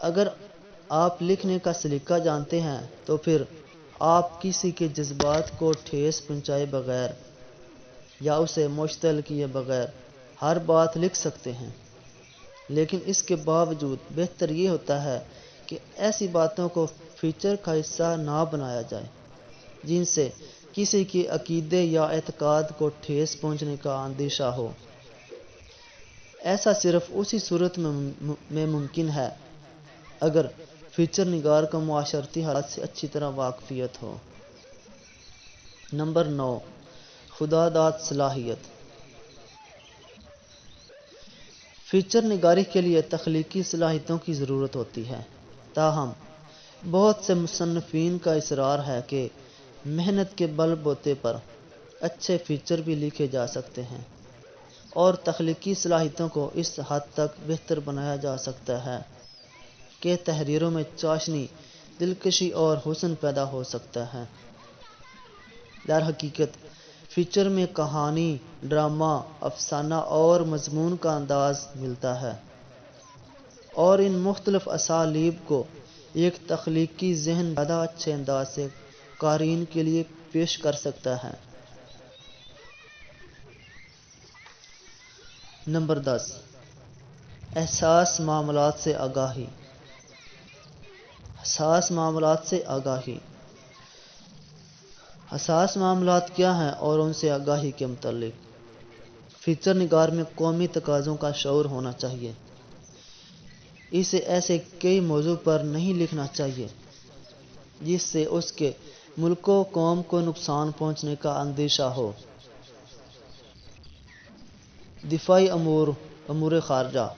اگر آپ لکھنے کا سلیقہ جانتے ہیں تو پھر آپ کسی کے جذبات کو ٹھیس پہنچائے بغیر یا اسے مشتعل کیے بغیر ہر بات لکھ سکتے ہیں۔ لیکن اس کے باوجود بہتر یہ ہوتا ہے کہ ایسی باتوں کو فیچر کا حصہ نہ بنایا جائے جن سے کسی کے عقیدے یا اعتقاد کو ٹھیس پہنچنے کا اندیشہ ہو۔ ایسا صرف اسی صورت میں ممکن ہے اگر فیچر نگار کو معاشرتی حالات سے اچھی طرح واقفیت ہو۔ نمبر 9، خداداد صلاحیت۔ فیچر نگاری کے لیے تخلیقی صلاحیتوں کی ضرورت ہوتی ہے، تاہم بہت سے مصنفین کا اصرار ہے کہ محنت کے بل بوتے پر اچھے فیچر بھی لکھے جا سکتے ہیں اور تخلیقی صلاحیتوں کو اس حد تک بہتر بنایا جا سکتا ہے کہ تحریروں میں چاشنی، دلکشی اور حسن پیدا ہو سکتا ہے۔ در حقیقت فیچر میں کہانی، ڈرامہ، افسانہ اور مضمون کا انداز ملتا ہے اور ان مختلف اسالیب کو ایک تخلیقی ذہن زیادہ اچھے انداز سے قارئین کے لیے پیش کر سکتا ہے۔ نمبر 10، احساس معاملات سے آگاہی۔ حساس معاملات سے آگاہی۔ حساس معاملات کیا ہیں اور ان سے آگاہی کے متعلق فیچر نگار میں قومی تقاضوں کا شعور ہونا چاہیے۔ اسے ایسے کئی موضوع پر نہیں لکھنا چاہیے جس سے اس کے ملک و قوم کو نقصان پہنچنے کا اندیشہ ہو۔ دفاعی امور خارجہ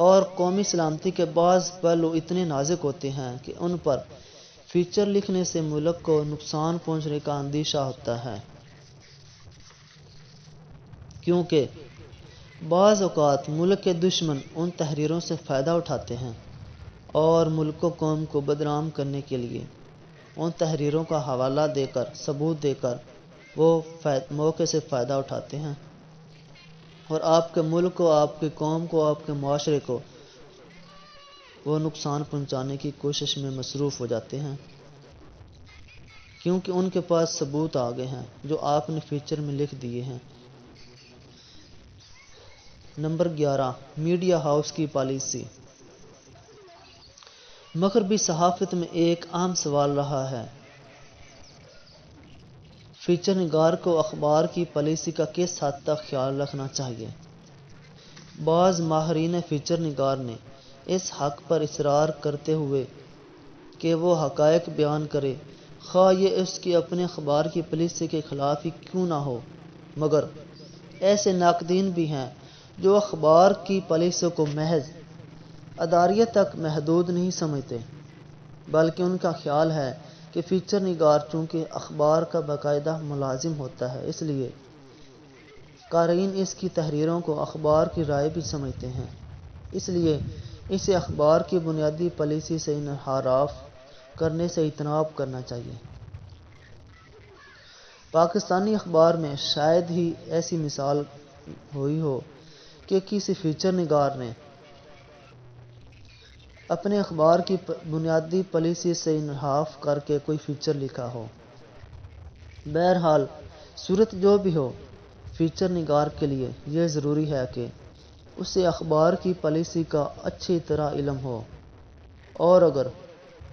اور قومی سلامتی کے بعض پہلو اتنے نازک ہوتے ہیں کہ ان پر فیچر لکھنے سے ملک کو نقصان پہنچنے کا اندیشہ ہوتا ہے، کیونکہ بعض اوقات ملک کے دشمن ان تحریروں سے فائدہ اٹھاتے ہیں اور ملک و قوم کو بدنام کرنے کے لیے ان تحریروں کا حوالہ دے کر، ثبوت دے کر وہ موقع سے فائدہ اٹھاتے ہیں اور آپ کے ملک کو، آپ کی قوم کو، آپ کے معاشرے کو وہ نقصان پہنچانے کی کوشش میں مصروف ہو جاتے ہیں، کیونکہ ان کے پاس ثبوت آ گئے ہیں جو آپ نے فیچر میں لکھ دیے ہیں۔ نمبر 11، میڈیا ہاؤس کی پالیسی۔ مغربی صحافت میں ایک اہم سوال رہا ہے، فیچر نگار کو اخبار کی پالیسی کا کس حد تک خیال رکھنا چاہیے۔ بعض ماہرین فیچر نگار نے اس حق پر اصرار کرتے ہوئے کہ وہ حقائق بیان کرے، خواہ یہ اس کی اپنے اخبار کی پالیسی کے خلاف ہی کیوں نہ ہو، مگر ایسے ناقدین بھی ہیں جو اخبار کی پالیسیوں کو محض اداریہ تک محدود نہیں سمجھتے، بلکہ ان کا خیال ہے کہ فیچر نگار چونکہ اخبار کا باقاعدہ ملازم ہوتا ہے، اس لیے قارئین اس کی تحریروں کو اخبار کی رائے بھی سمجھتے ہیں، اس لیے اسے اخبار کی بنیادی پالیسی سے انحراف کرنے سے اجتناب کرنا چاہیے۔ پاکستانی اخبار میں شاید ہی ایسی مثال ہوئی ہو کہ کسی فیچر نگار نے اپنے اخبار کی بنیادی پالیسی سے انحراف کر کے کوئی فیچر لکھا ہو۔ بہرحال صورت جو بھی ہو، فیچر نگار کے لیے یہ ضروری ہے کہ اسے اخبار کی پالیسی کا اچھی طرح علم ہو، اور اگر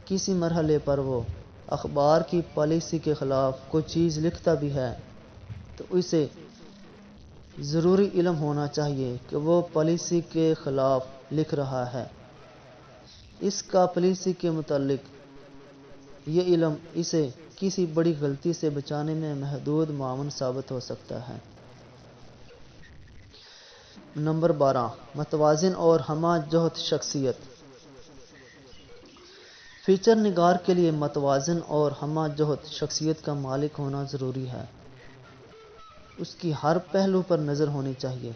کسی مرحلے پر وہ اخبار کی پالیسی کے خلاف کوئی چیز لکھتا بھی ہے تو اسے ضروری علم ہونا چاہیے کہ وہ پالیسی کے خلاف لکھ رہا ہے۔ اس کا پالیسی کے متعلق یہ علم اسے کسی بڑی غلطی سے بچانے میں محدود معاون ثابت ہو سکتا ہے۔ نمبر 12، متوازن اور ہمہ جہت شخصیت۔ فیچر نگار کے لیے متوازن اور ہمہ جہت شخصیت کا مالک ہونا ضروری ہے۔ اس کی ہر پہلو پر نظر ہونی چاہیے۔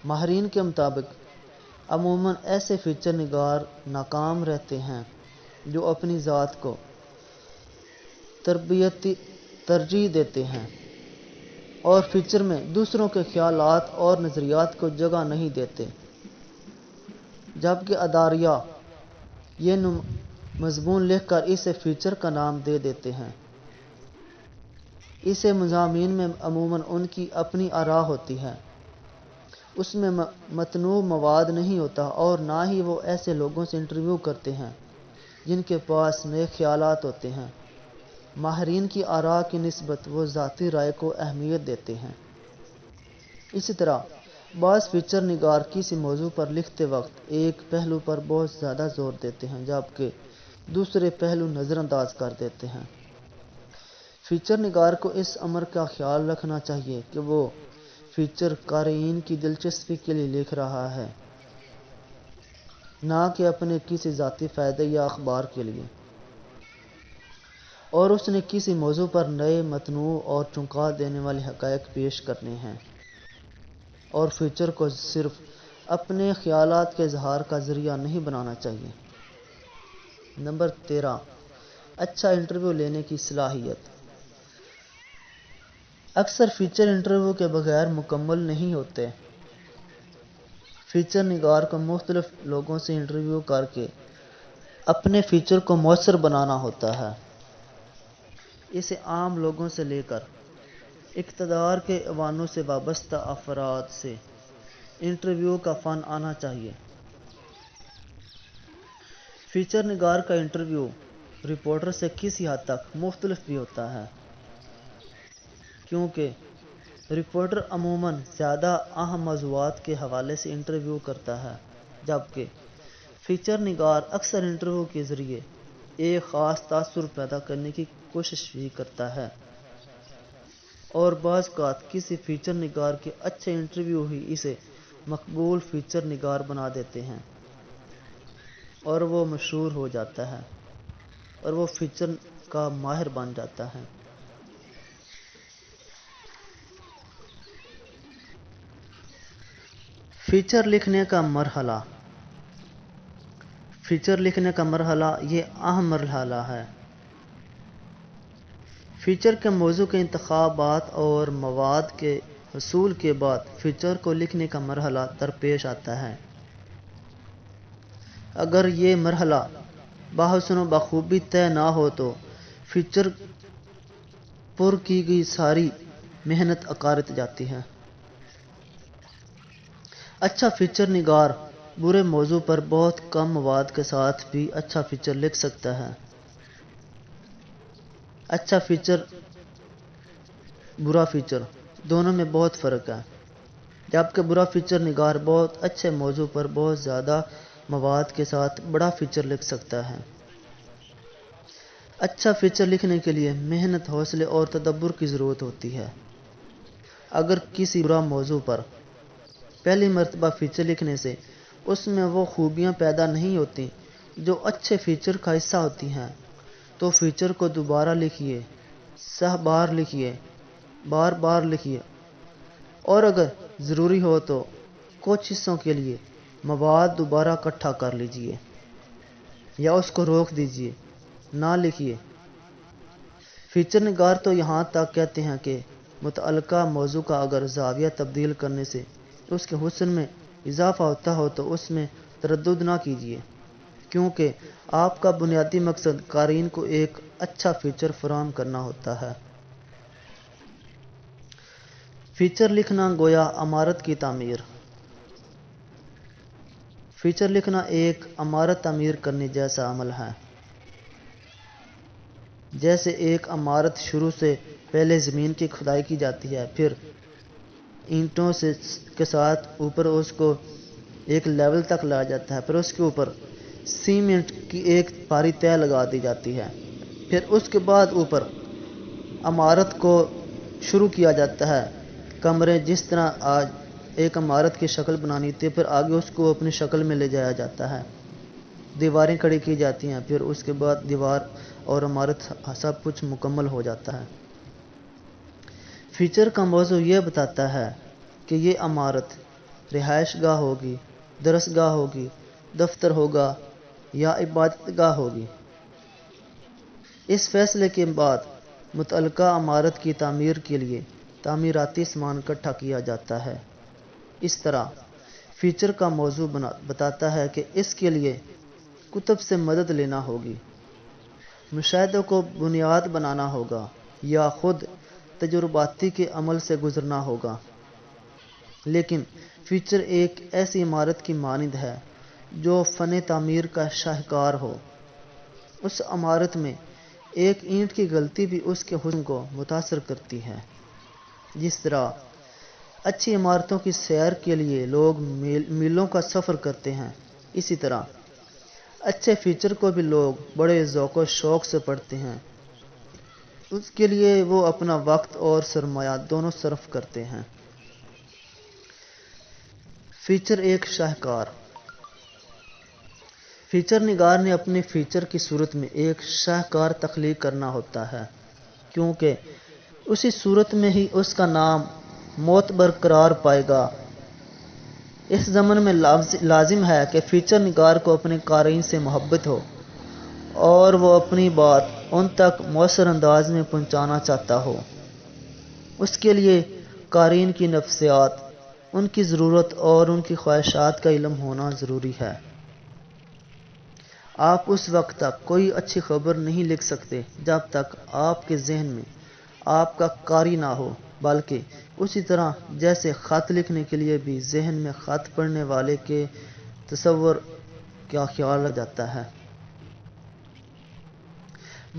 ماہرین کے مطابق عموماً ایسے فیچر نگار ناکام رہتے ہیں جو اپنی ذات کو ترجیح دیتے ہیں اور فیچر میں دوسروں کے خیالات اور نظریات کو جگہ نہیں دیتے، جبکہ اداریہ یہ مضمون لکھ کر اسے فیچر کا نام دے دیتے ہیں۔ اسے مضامین میں عموماً ان کی اپنی آراء ہوتی ہے، اس میں متنوع مواد نہیں ہوتا، اور نہ ہی وہ ایسے لوگوں سے انٹرویو کرتے ہیں جن کے پاس نئے خیالات ہوتے ہیں۔ ماہرین کی آراء کی نسبت وہ ذاتی رائے کو اہمیت دیتے ہیں۔ اسی طرح بعض فیچر نگار کسی موضوع پر لکھتے وقت ایک پہلو پر بہت زیادہ زور دیتے ہیں جبکہ دوسرے پہلو نظر انداز کر دیتے ہیں۔ فیچر نگار کو اس امر کا خیال رکھنا چاہیے کہ وہ فیچر قارئین کی دلچسپی کے لیے لکھ رہا ہے، نہ کہ اپنے کسی ذاتی فائدے یا اخبار کے لیے، اور اس نے کسی موضوع پر نئے، متنوع اور چونکا دینے والے حقائق پیش کرنے ہیں، اور فیچر کو صرف اپنے خیالات کے اظہار کا ذریعہ نہیں بنانا چاہیے۔ نمبر 13، اچھا انٹرویو لینے کی صلاحیت۔ اکثر فیچر انٹرویو کے بغیر مکمل نہیں ہوتے۔ فیچر نگار کو مختلف لوگوں سے انٹرویو کر کے اپنے فیچر کو مؤثر بنانا ہوتا ہے۔ اسے عام لوگوں سے لے کر اقتدار کے ایوانوں سے وابستہ افراد سے انٹرویو کا فن آنا چاہیے۔ فیچر نگار کا انٹرویو رپورٹر سے کسی حد تک مختلف بھی ہوتا ہے، کیونکہ رپورٹر عموماً زیادہ اہم موضوعات کے حوالے سے انٹرویو کرتا ہے، جبکہ فیچر نگار اکثر انٹرویو کے ذریعے ایک خاص تاثر پیدا کرنے کی کوشش بھی کرتا ہے، اور بعض اوقات کسی فیچر نگار کے اچھے انٹرویو ہی اسے مقبول فیچر نگار بنا دیتے ہیں، اور وہ مشہور ہو جاتا ہے اور وہ فیچر کا ماہر بن جاتا ہے۔ فیچر لکھنے کا مرحلہ۔ فیچر لکھنے کا مرحلہ یہ اہم مرحلہ ہے۔ فیچر کے موضوع کے انتخابات اور مواد کے حصول کے بعد فیچر کو لکھنے کا مرحلہ درپیش آتا ہے۔ اگر یہ مرحلہ بحسن و بخوبی طے نہ ہو تو فیچر پر کی گئی ساری محنت عکارت جاتی ہے۔ اچھا فیچر نگار برے موضوع پر بہت کم مواد کے ساتھ بھی اچھا فیچر لکھ سکتا ہے۔ اچھا فیچر، برا فیچر، دونوں میں بہت فرق ہے، جبکہ برا فیچر نگار بہت اچھے موضوع پر بہت زیادہ مواد کے ساتھ بڑا فیچر لکھ سکتا ہے۔ اچھا فیچر لکھنے کے لیے محنت، حوصلے اور تدبر کی ضرورت ہوتی ہے۔ اگر کسی برا موضوع پر پہلی مرتبہ فیچر لکھنے سے اس میں وہ خوبیاں پیدا نہیں ہوتی جو اچھے فیچر کا حصہ ہوتی ہیں، تو فیچر کو دوبارہ لکھیے، سہ بار لکھیے، بار بار لکھیے، اور اگر ضروری ہو تو کچھ حصوں کے لیے مواد دوبارہ اکٹھا کر لیجیے یا اس کو روک دیجیے، نہ لکھیے۔ فیچر نگار تو یہاں تک کہتے ہیں کہ متعلقہ موضوع کا اگر زاویہ تبدیل کرنے سے اس کے حسن میں اضافہ ہوتا ہو تو اس میں تردد نہ کیجیے، کیونکہ آپ کا بنیادی مقصد قارئین کو ایک اچھا فیچر فراہم کرنا ہوتا ہے۔ فیچر لکھنا گویا عمارت کی تعمیر۔ فیچر لکھنا ایک عمارت تعمیر کرنے جیسا عمل ہے۔ جیسے ایک عمارت شروع سے پہلے زمین کی کھدائی کی جاتی ہے، پھر اینٹوں کے ساتھ اوپر اس کو ایک لیول تک لایا جاتا ہے، پھر اس کے اوپر سیمنٹ کی ایک بھاری تہ لگا دی جاتی ہے، پھر اس کے بعد اوپر عمارت کو شروع کیا جاتا ہے۔ کمرے جس طرح آج ایک عمارت کی شکل بنانی تھی، پھر آگے اس کو اپنی شکل میں لے جایا جاتا ہے، دیواریں کھڑی کی جاتی ہیں، پھر اس کے بعد دیوار اور عمارت سب کچھ مکمل ہو جاتا ہے۔ فیچر کا موضوع یہ بتاتا ہے کہ یہ عمارت رہائش گاہ ہوگی، درس گاہ ہوگی، دفتر ہوگا یا عبادت گاہ ہوگی۔ اس فیصلے کے بعد متعلقہ عمارت کی تعمیر کے لیے تعمیراتی سامان اکٹھا کیا جاتا ہے۔ اس طرح فیچر کا موضوع بتاتا ہے کہ اس کے لیے کتب سے مدد لینا ہوگی، مشاہدوں کو بنیاد بنانا ہوگا یا خود تجرباتی کے عمل سے گزرنا ہوگا۔ لیکن فیچر ایک ایسی عمارت کی مانند ہے جو فن تعمیر کا شاہکار ہو۔ اس عمارت میں ایک اینٹ کی غلطی بھی اس کے حسن کو متاثر کرتی ہے۔ جس طرح اچھی عمارتوں کی سیر کے لیے لوگ میلوں کا سفر کرتے ہیں، اسی طرح اچھے فیچر کو بھی لوگ بڑے ذوق و شوق سے پڑھتے ہیں۔ اس کے لیے وہ اپنا وقت اور سرمایہ دونوں صرف کرتے ہیں۔ فیچر ایک شاہکار۔ فیچر نگار نے اپنے فیچر کی صورت میں ایک شاہکار تخلیق کرنا ہوتا ہے، کیونکہ اسی صورت میں ہی اس کا نام معتبر قرار پائے گا۔ اس زمن میں لازم ہے کہ فیچر نگار کو اپنے قارئین سے محبت ہو اور وہ اپنی بات ان تک مؤثر انداز میں پہنچانا چاہتا ہو۔ اس کے لیے قارئین کی نفسیات، ان کی ضرورت اور ان کی خواہشات کا علم ہونا ضروری ہے۔ آپ اس وقت تک کوئی اچھی خبر نہیں لکھ سکتے جب تک آپ کے ذہن میں آپ کا قاری نہ ہو، بلکہ اسی طرح جیسے خط لکھنے کے لیے بھی ذہن میں خط پڑھنے والے کے تصور کا خیال رہ جاتا ہے۔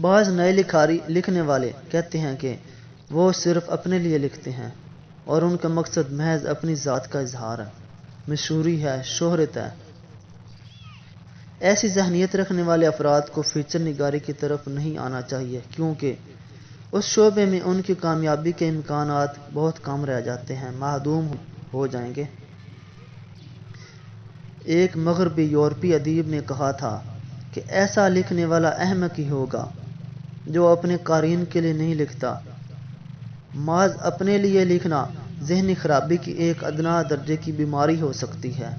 بعض نئے لکھنے والے کہتے ہیں کہ وہ صرف اپنے لیے لکھتے ہیں اور ان کا مقصد محض اپنی ذات کا اظہار ہے، مشہوری ہے، شہرت ہے۔ ایسی ذہنیت رکھنے والے افراد کو فیچر نگاری کی طرف نہیں آنا چاہیے، کیونکہ اس شعبے میں ان کی کامیابی کے امکانات بہت کم رہ جاتے ہیں، معدوم ہو جائیں گے۔ ایک مغربی یورپی ادیب نے کہا تھا کہ ایسا لکھنے والا احمق ہی ہوگا جو اپنے قارئین کے لیے نہیں لکھتا۔ محض اپنے لیے لکھنا ذہنی خرابی کی ایک ادنیٰ درجے کی بیماری ہو سکتی ہے۔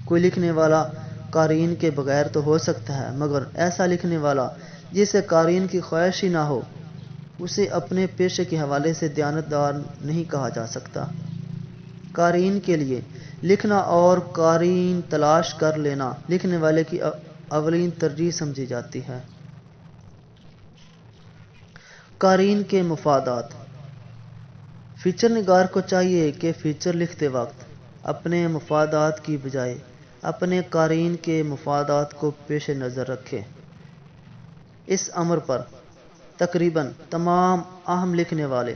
کوئی لکھنے والا قارئین کے بغیر تو ہو سکتا ہے، مگر ایسا لکھنے والا جسے قارئین کی خواہش ہی نہ ہو، اسے اپنے پیشے کے حوالے سے دیانتدار نہیں کہا جا سکتا۔ قارئین کے لیے لکھنا اور قارئین تلاش کر لینا لکھنے والے کی اولین ترجیح سمجھی جاتی ہے۔ قارئین کے مفادات۔ فیچر نگار کو چاہیے کہ فیچر لکھتے وقت اپنے مفادات کی بجائے اپنے قارئین کے مفادات کو پیش نظر رکھے۔ اس امر پر تقریباً تمام اہم لکھنے والے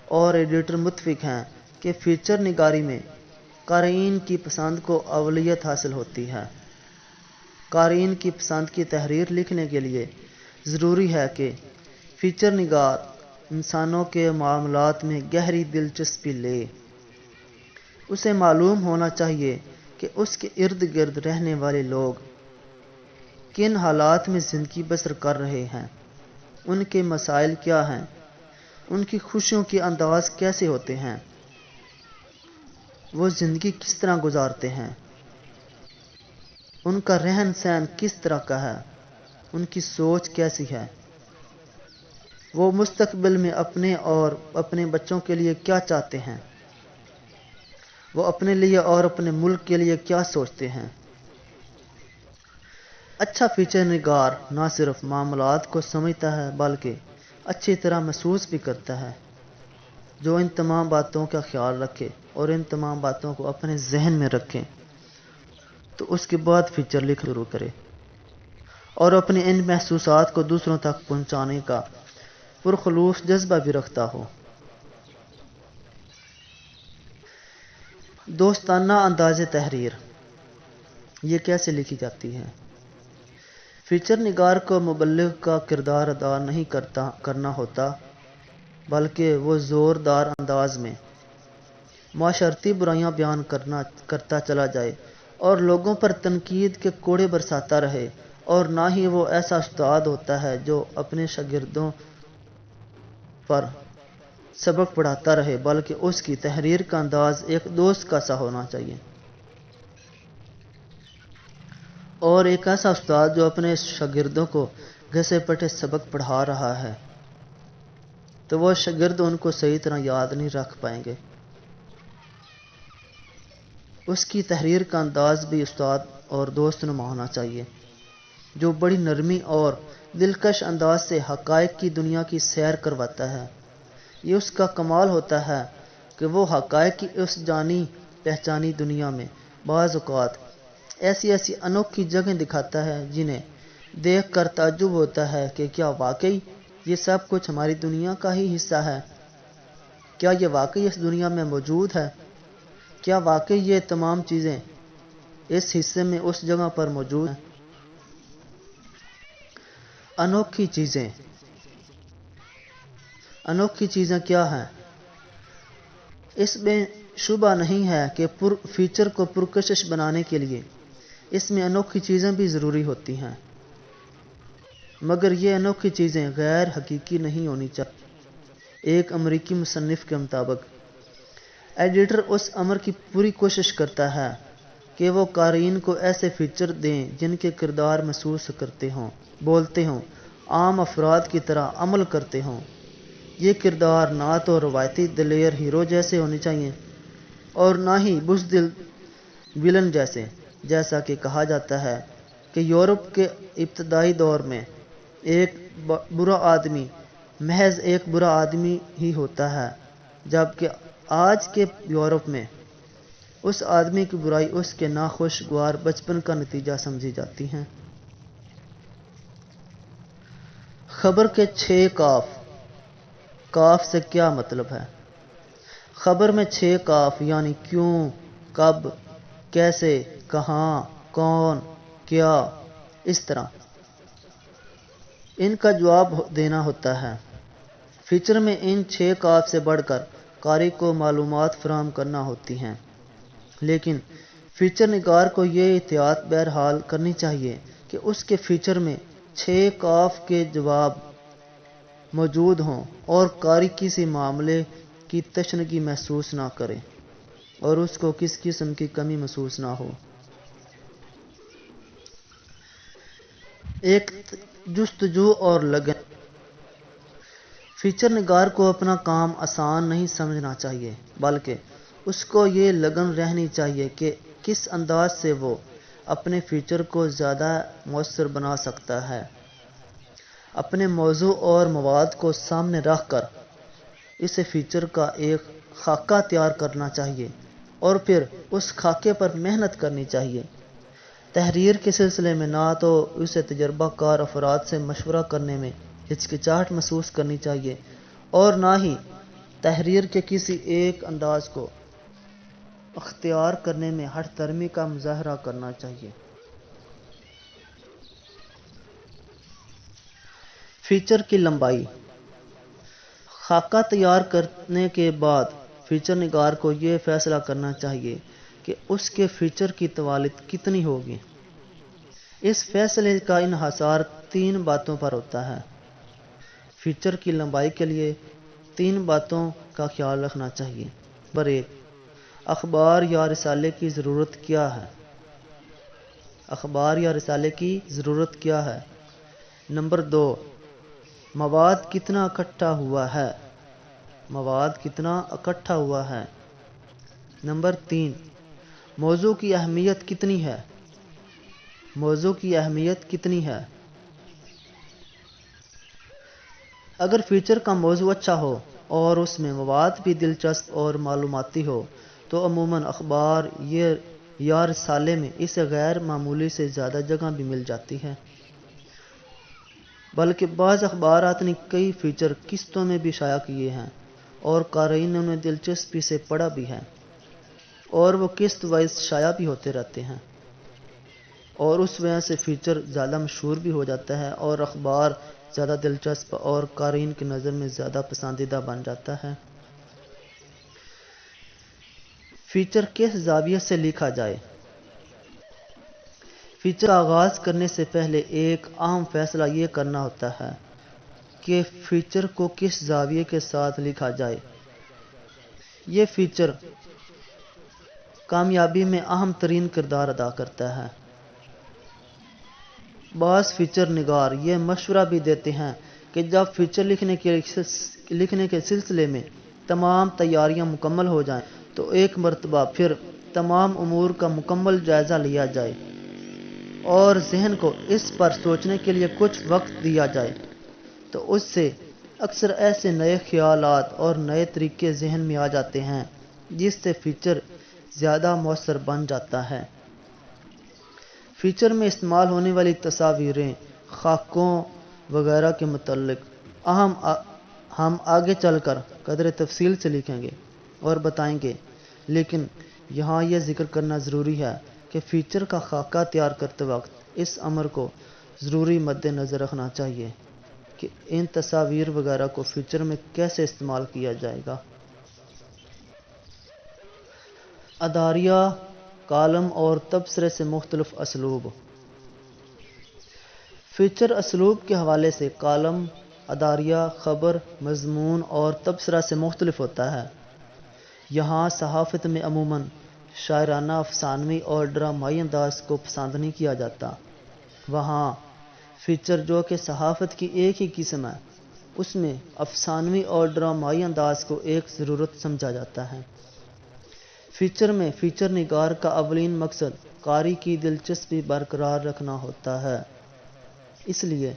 اور ایڈیٹر متفق ہیں کہ فیچر نگاری میں قارئین کی پسند کو اولویت حاصل ہوتی ہے۔ قارئین کی پسند کی تحریر لکھنے کے لیے ضروری ہے کہ فیچر نگار انسانوں کے معاملات میں گہری دلچسپی لے۔ اسے معلوم ہونا چاہیے کہ اس کے ارد گرد رہنے والے لوگ کن حالات میں زندگی بسر کر رہے ہیں، ان کے مسائل کیا ہیں، ان کی خوشیوں کے انداز کیسے ہوتے ہیں، وہ زندگی کس طرح گزارتے ہیں، ان کا رہن سہن کس طرح کا ہے، ان کی سوچ کیسی ہے، وہ مستقبل میں اپنے اور اپنے بچوں کے لیے کیا چاہتے ہیں، وہ اپنے لیے اور اپنے ملک کے لیے کیا سوچتے ہیں۔ اچھا فیچر نگار نہ صرف معاملات کو سمجھتا ہے بلکہ اچھی طرح محسوس بھی کرتا ہے۔ جو ان تمام باتوں کا خیال رکھے اور ان تمام باتوں کو اپنے ذہن میں رکھے تو اس کے بعد فیچر لکھ شروع کرے اور اپنے ان محسوسات کو دوسروں تک پہنچانے کا پرخلوص جذبہ بھی رکھتا ہو۔ دوستانہ انداز تحریر یہ کیسے لکھی جاتی ہے؟ فیچر نگار کو مبلغ کا کردار ادا نہیں کرنا ہوتا، بلکہ وہ زوردار انداز میں معاشرتی برائیاں بیان کرتا چلا جائے اور لوگوں پر تنقید کے کوڑے برساتا رہے، اور نہ ہی وہ ایسا استاد ہوتا ہے جو اپنے شاگردوں پر سبق پڑھاتا رہے، بلکہ اس کی تحریر کا انداز ایک دوست کا سا ہونا چاہیے، اور ایک ایسا استاد جو اپنے شاگردوں کو گھسے پٹے سبق پڑھا رہا ہے تو وہ شاگرد ان کو صحیح طرح یاد نہیں رکھ پائیں گے۔ اس کی تحریر کا انداز بھی استاد اور دوست نما ہونا چاہیے، جو بڑی نرمی اور دلکش انداز سے حقائق کی دنیا کی سیر کرواتا ہے۔ یہ اس کا کمال ہوتا ہے کہ وہ حقائق کی اس جانی پہچانی دنیا میں بعض اوقات ایسی ایسی انوکھی جگہیں دکھاتا ہے جنہیں دیکھ کر تعجب ہوتا ہے کہ کیا واقعی یہ سب کچھ ہماری دنیا کا ہی حصہ ہے؟ کیا یہ واقعی اس دنیا میں موجود ہے؟ کیا واقعی یہ تمام چیزیں اس حصے میں اس جگہ پر موجود ہیں؟ انوکھی چیزیں کیا ہیں؟ اس میں شبہ نہیں ہے کہ فیچر کو پرکشش بنانے کے لیے اس میں انوکھی چیزیں بھی ضروری ہوتی ہیں، مگر یہ انوکھی چیزیں غیر حقیقی نہیں ہونی چاہیے۔ ایک امریکی مصنف کے مطابق ایڈیٹر اس امر کی پوری کوشش کرتا ہے کہ وہ قارئین کو ایسے فیچر دیں جن کے کردار محسوس کرتے ہوں، بولتے ہوں، عام افراد کی طرح عمل کرتے ہوں۔ یہ کردار نہ تو روایتی دلیر ہیرو جیسے ہونے چاہیے اور نہ ہی بزدل ویلن جیسا کہ کہا جاتا ہے کہ یورپ کے ابتدائی دور میں ایک برا آدمی محض ایک برا آدمی ہی ہوتا ہے، جبکہ آج کے یورپ میں اس آدمی کی برائی اس کے ناخوشگوار بچپن کا نتیجہ سمجھی جاتی ہے۔ خبر کے 6 کاف۔ کاف سے کیا مطلب ہے؟ خبر میں 6 کاف یعنی کیوں، کب، کیسے، کہاں، کون، کیا، اس طرح ان کا جواب دینا ہوتا ہے۔ فیچر میں ان 6 کاف سے بڑھ کر قاری کو معلومات فراہم کرنا ہوتی ہیں، لیکن فیچر نگار کو یہ احتیاط بہرحال کرنی چاہیے کہ اس کے فیچر میں 6 کاف کے جواب موجود ہوں اور قاری کسی معاملے کی تشنگی محسوس نہ کرے اور اس کو کس قسم کی کمی محسوس نہ ہو۔ ایک جستجو اور لگن۔ فیچر نگار کو اپنا کام آسان نہیں سمجھنا چاہیے، بلکہ اس کو یہ لگن رہنی چاہیے کہ کس انداز سے وہ اپنے فیچر کو زیادہ مؤثر بنا سکتا ہے۔ اپنے موضوع اور مواد کو سامنے رکھ کر اسے فیچر کا ایک خاکہ تیار کرنا چاہیے اور پھر اس خاکے پر محنت کرنی چاہیے۔ تحریر کے سلسلے میں نہ تو اسے تجربہ کار افراد سے مشورہ کرنے میں ہچکچاہٹ محسوس کرنی چاہیے اور نہ ہی تحریر کے کسی ایک انداز کو اختیار کرنے میں ہٹ درمی کا مظاہرہ کرنا چاہیے۔ فیچر کی لمبائی۔ خاکہ تیار کرنے کے بعد فیچر نگار کو یہ فیصلہ کرنا چاہیے کہ اس کے فیچر کی طوالت کتنی ہوگی۔ اس فیصلے کا انحصار 3 باتوں پر ہوتا ہے۔ فیچر کی لمبائی کے لیے 3 باتوں کا خیال رکھنا چاہیے۔ نمبر 1، اخبار یا رسالے کی ضرورت کیا ہے؟ اخبار یا رسالے کی ضرورت کیا ہے؟ نمبر 2، مواد کتنا اکٹھا ہوا ہے؟ مواد کتنا اکٹھا ہوا ہے؟ نمبر 3، موضوع کی اہمیت کتنی ہے؟ موضوع کی اہمیت کتنی ہے؟ اگر فیچر کا موضوع اچھا ہو اور اس میں مواد بھی دلچسپ اور معلوماتی ہو تو عموماً اخبار یا رسالے میں اسے غیر معمولی سے زیادہ جگہ بھی مل جاتی ہے، بلکہ بعض اخبارات نے کئی فیچر قسطوں میں بھی شائع کیے ہیں اور قارئین نے انہیں دلچسپی سے پڑھا بھی ہے، اور وہ قسط وائز شائع بھی ہوتے رہتے ہیں، اور اس وجہ سے فیچر زیادہ مشہور بھی ہو جاتا ہے اور اخبار زیادہ دلچسپ اور قارئین کی نظر میں زیادہ پسندیدہ بن جاتا ہے۔ فیچر کس زاویے سے لکھا جائے؟ فیچر کا آغاز کرنے سے پہلے ایک اہم فیصلہ یہ کرنا ہوتا ہے کہ فیچر کو کس زاویے کے ساتھ لکھا جائے۔ یہ فیچر کامیابی میں اہم ترین کردار ادا کرتا ہے۔ بعض فیچر نگار یہ مشورہ بھی دیتے ہیں کہ جب فیچر لکھنے کے سلسلے میں تمام تیاریاں مکمل ہو جائیں تو ایک مرتبہ پھر تمام امور کا مکمل جائزہ لیا جائے اور ذہن کو اس پر سوچنے کے لیے کچھ وقت دیا جائے، تو اس سے اکثر ایسے نئے خیالات اور نئے طریقے ذہن میں آ جاتے ہیں جس سے فیچر زیادہ مؤثر بن جاتا ہے۔ فیچر میں استعمال ہونے والی تصاویریں، خاکوں وغیرہ کے متعلق ہم آگے چل کر قدر تفصیل سے لکھیں گے اور بتائیں گے، لیکن یہاں یہ ذکر کرنا ضروری ہے کہ فیچر کا خاکہ تیار کرتے وقت اس امر کو ضروری مد نظر رکھنا چاہیے کہ ان تصاویر وغیرہ کو فیچر میں کیسے استعمال کیا جائے گا۔ اداریہ، کالم اور تبصرے سے مختلف اسلوب۔ فیچر اسلوب کے حوالے سے کالم، اداریہ، خبر، مضمون اور تبصرہ سے مختلف ہوتا ہے۔ یہاں صحافت میں عموماً شاعرانہ، افسانوی اور ڈرامائی انداز کو پسند نہیں کیا جاتا، وہاں فیچر جو کہ صحافت کی ایک ہی قسم ہے، اس میں افسانوی اور ڈرامائی انداز کو ایک ضرورت سمجھا جاتا ہے۔ فیچر میں فیچر نگار کا اولین مقصد قاری کی دلچسپی برقرار رکھنا ہوتا ہے، اس لیے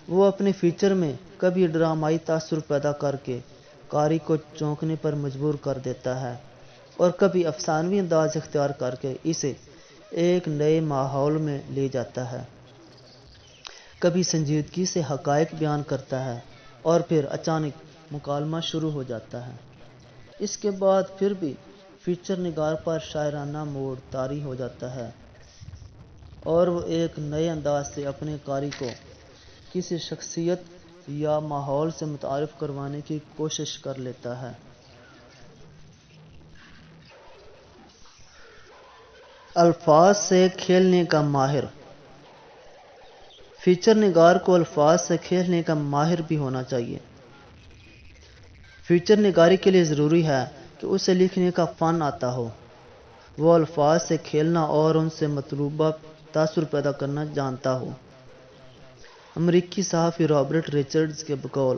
وہ اپنے فیچر میں کبھی ڈرامائی تاثر پیدا کر کے قاری کو چونکنے پر مجبور کر دیتا ہے اور کبھی افسانوی انداز اختیار کر کے اسے ایک نئے ماحول میں لے جاتا ہے، کبھی سنجیدگی سے حقائق بیان کرتا ہے اور پھر اچانک مکالمہ شروع ہو جاتا ہے۔ اس کے بعد پھر بھی فیچر نگار پر شاعرانہ موڑ طاری ہو جاتا ہے اور وہ ایک نئے انداز سے اپنے قاری کو کسی شخصیت یا ماحول سے متعارف کروانے کی کوشش کر لیتا ہے۔ الفاظ سے کھیلنے کا ماہر۔ فیچر نگار کو الفاظ سے کھیلنے کا ماہر بھی ہونا چاہیے۔ فیچر نگاری کے لیے ضروری ہے کہ اسے لکھنے کا فن آتا ہو، وہ الفاظ سے کھیلنا اور ان سے مطلوبہ تاثر پیدا کرنا جانتا ہو۔ امریکی صحافی رابرٹ رچرڈز کے بقول،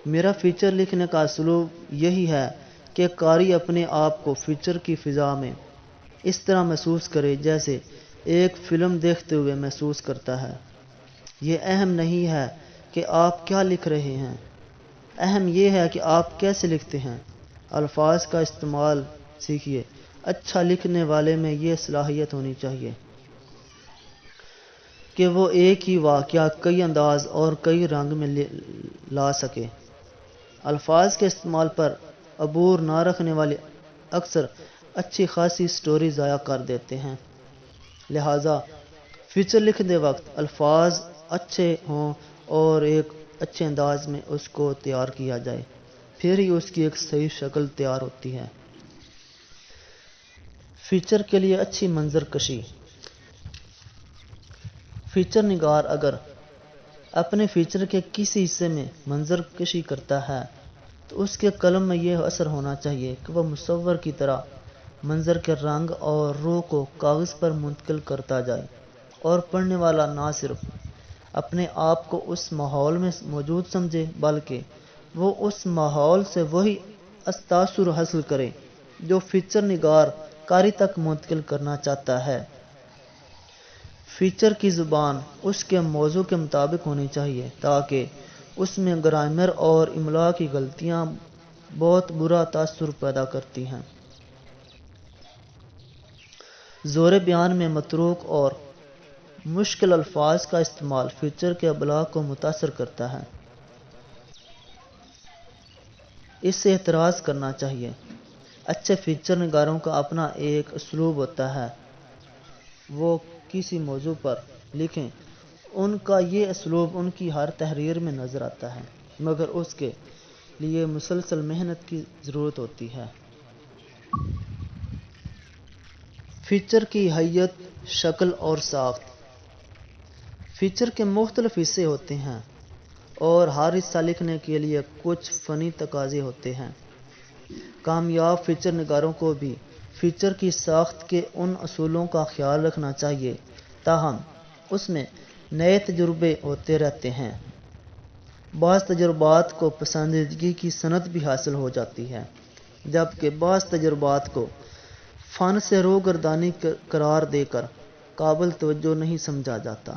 میرا فیچر لکھنے کا اسلوب یہی ہے کہ قاری اپنے آپ کو فیچر کی فضا میں اس طرح محسوس کرے جیسے ایک فلم دیکھتے ہوئے محسوس کرتا ہے۔ یہ اہم نہیں ہے کہ آپ کیا لکھ رہے ہیں، اہم یہ ہے کہ آپ کیسے لکھتے ہیں۔ الفاظ کا استعمال سیکھیے۔ اچھا لکھنے والے میں یہ صلاحیت ہونی چاہیے کہ وہ ایک ہی واقعہ کئی انداز اور کئی رنگ میں لا سکے۔ الفاظ کے استعمال پر عبور نہ رکھنے والے اکثر اچھی خاصی سٹوری ضائع کر دیتے ہیں، لہٰذا فیچر لکھتے وقت الفاظ اچھے ہوں اور ایک اچھے انداز میں اس کو تیار کیا جائے، پھر ہی اس کی ایک صحیح شکل تیار ہوتی ہے۔ فیچر کے لیے اچھی منظر کشی۔ فیچر نگار اگر اپنے فیچر کے کسی حصے میں منظر کشی کرتا ہے تو اس کے قلم میں یہ اثر ہونا چاہیے کہ وہ مصور کی طرح منظر کے رنگ اور روح کو کاغذ پر منتقل کرتا جائے اور پڑھنے والا نہ صرف اپنے آپ کو اس ماحول میں موجود سمجھے بلکہ وہ اس ماحول سے وہی تاثر حاصل کرے جو فیچر نگار قاری تک منتقل کرنا چاہتا ہے۔ فیچر کی زبان اس کے موضوع کے مطابق ہونی چاہیے تاکہ اس میں گرامر اور املا کی غلطیاں بہت برا تاثر پیدا کرتی ہیں۔ زور بیان میں متروک اور مشکل الفاظ کا استعمال فیچر کے ابلاغ کو متاثر کرتا ہے، اس سے احتراز کرنا چاہیے۔ اچھے فیچر نگاروں کا اپنا ایک اسلوب ہوتا ہے، وہ کسی موضوع پر لکھیں، ان کا یہ اسلوب ان کی ہر تحریر میں نظر آتا ہے، مگر اس کے لیے مسلسل محنت کی ضرورت ہوتی ہے۔ فیچر کی ہیئت، شکل اور ساخت۔ فیچر کے مختلف حصے ہوتے ہیں اور ہر حصہ لکھنے کے لیے کچھ فنی تقاضے ہوتے ہیں۔ کامیاب فیچر نگاروں کو بھی فیچر کی ساخت کے ان اصولوں کا خیال رکھنا چاہیے، تاہم اس میں نئے تجربے ہوتے رہتے ہیں۔ بعض تجربات کو پسندیدگی کی صنعت بھی حاصل ہو جاتی ہے، جبکہ بعض تجربات کو فن سے روگردانی قرار دے کر قابل توجہ نہیں سمجھا جاتا۔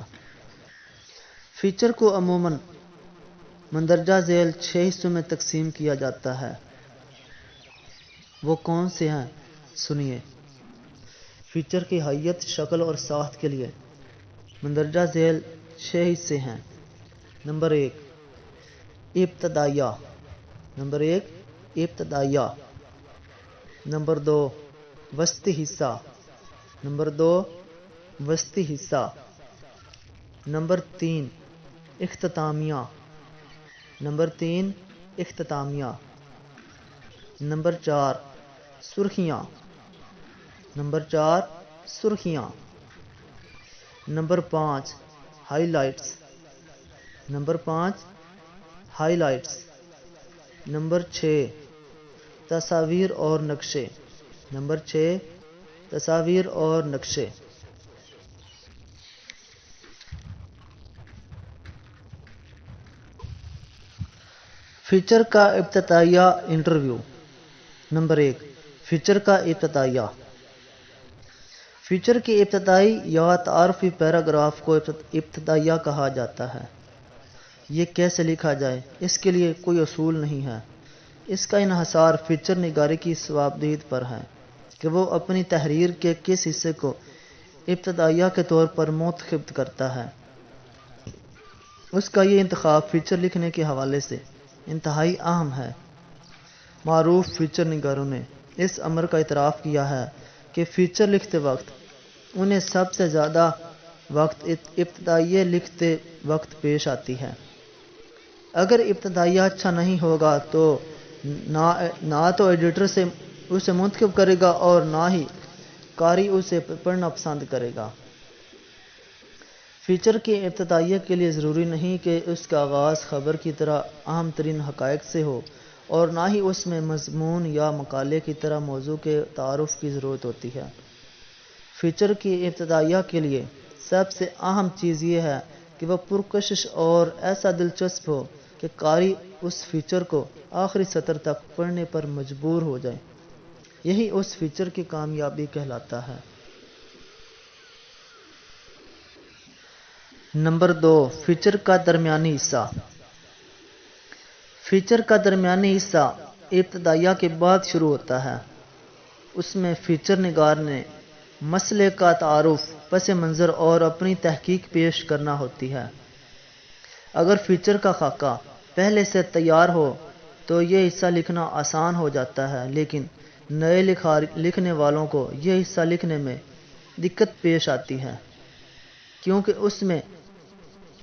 فیچر کو عموماً مندرجہ ذیل 6 حصوں میں تقسیم کیا جاتا ہے۔ وہ کون سے ہیں؟ سنیے۔ فیچر کی حیت، شکل اور ساخت کے لیے مندرجہ ذیل 6 حصے ہیں۔ نمبر 1، ابتدائیہ۔ نمبر 1، ابتدائیہ۔ نمبر 2، وسطی حصہ۔ نمبر 2، وسطی حصہ۔ نمبر 3، اختتامیہ۔ نمبر 3، اختتامیہ۔ نمبر 4، سرخیاں۔ نمبر 4، سرخیاں۔ Number 5، high lights. Number 5، high lights. Number 6، تصاویر اور نقشے۔ نمبر 6، تصاویر اور نقشے۔ فیچر کا ابتدائیہ انٹرویو۔ نمبر 1، فیچر کا ابتدائیہ۔ فیچر کی ابتدائی یا تعارفی پیراگراف کو ابتدائیہ کہا جاتا ہے۔ یہ کیسے لکھا جائے، اس کے لیے کوئی اصول نہیں ہے۔ اس کا انحصار فیچر نگاری کی صوابدید پر ہے کہ وہ اپنی تحریر کے کس حصے کو ابتدائیہ کے طور پر منتخب کرتا ہے۔ اس کا یہ انتخاب فیچر لکھنے کے حوالے سے انتہائی اہم ہے۔ معروف فیچر نگاروں نے اس امر کا اعتراف کیا ہے کہ فیچر لکھتے وقت انہیں سب سے زیادہ وقت ابتدائیہ لکھتے وقت پیش آتی ہے۔ اگر ابتدائیہ اچھا نہیں ہوگا تو نہ تو ایڈیٹر سے اسے منتخب کرے گا اور نہ ہی قاری اسے پڑھنا پسند کرے گا۔ فیچر کے ابتدائیہ کے لیے ضروری نہیں کہ اس کا آغاز خبر کی طرح اہم ترین حقائق سے ہو، اور نہ ہی اس میں مضمون یا مقالے کی طرح موضوع کے تعارف کی ضرورت ہوتی ہے۔ فیچر کی ابتدائیہ کے لیے سب سے اہم چیز یہ ہے کہ وہ پرکشش اور ایسا دلچسپ ہو کہ قاری اس فیچر کو آخری سطر تک پڑھنے پر مجبور ہو جائے۔ یہی اس فیچر کی کامیابی کہلاتا ہے۔ نمبر 2، فیچر کا درمیانی حصہ۔ فیچر کا درمیانی حصہ ابتدائیہ کے بعد شروع ہوتا ہے۔ اس میں فیچر نگار نے مسئلے کا تعارف، پس منظر اور اپنی تحقیق پیش کرنا ہوتی ہے۔ اگر فیچر کا خاکہ پہلے سے تیار ہو تو یہ حصہ لکھنا آسان ہو جاتا ہے، لیکن نئے لکھنے والوں کو یہ حصہ لکھنے میں دقت پیش آتی ہے، کیونکہ اس میں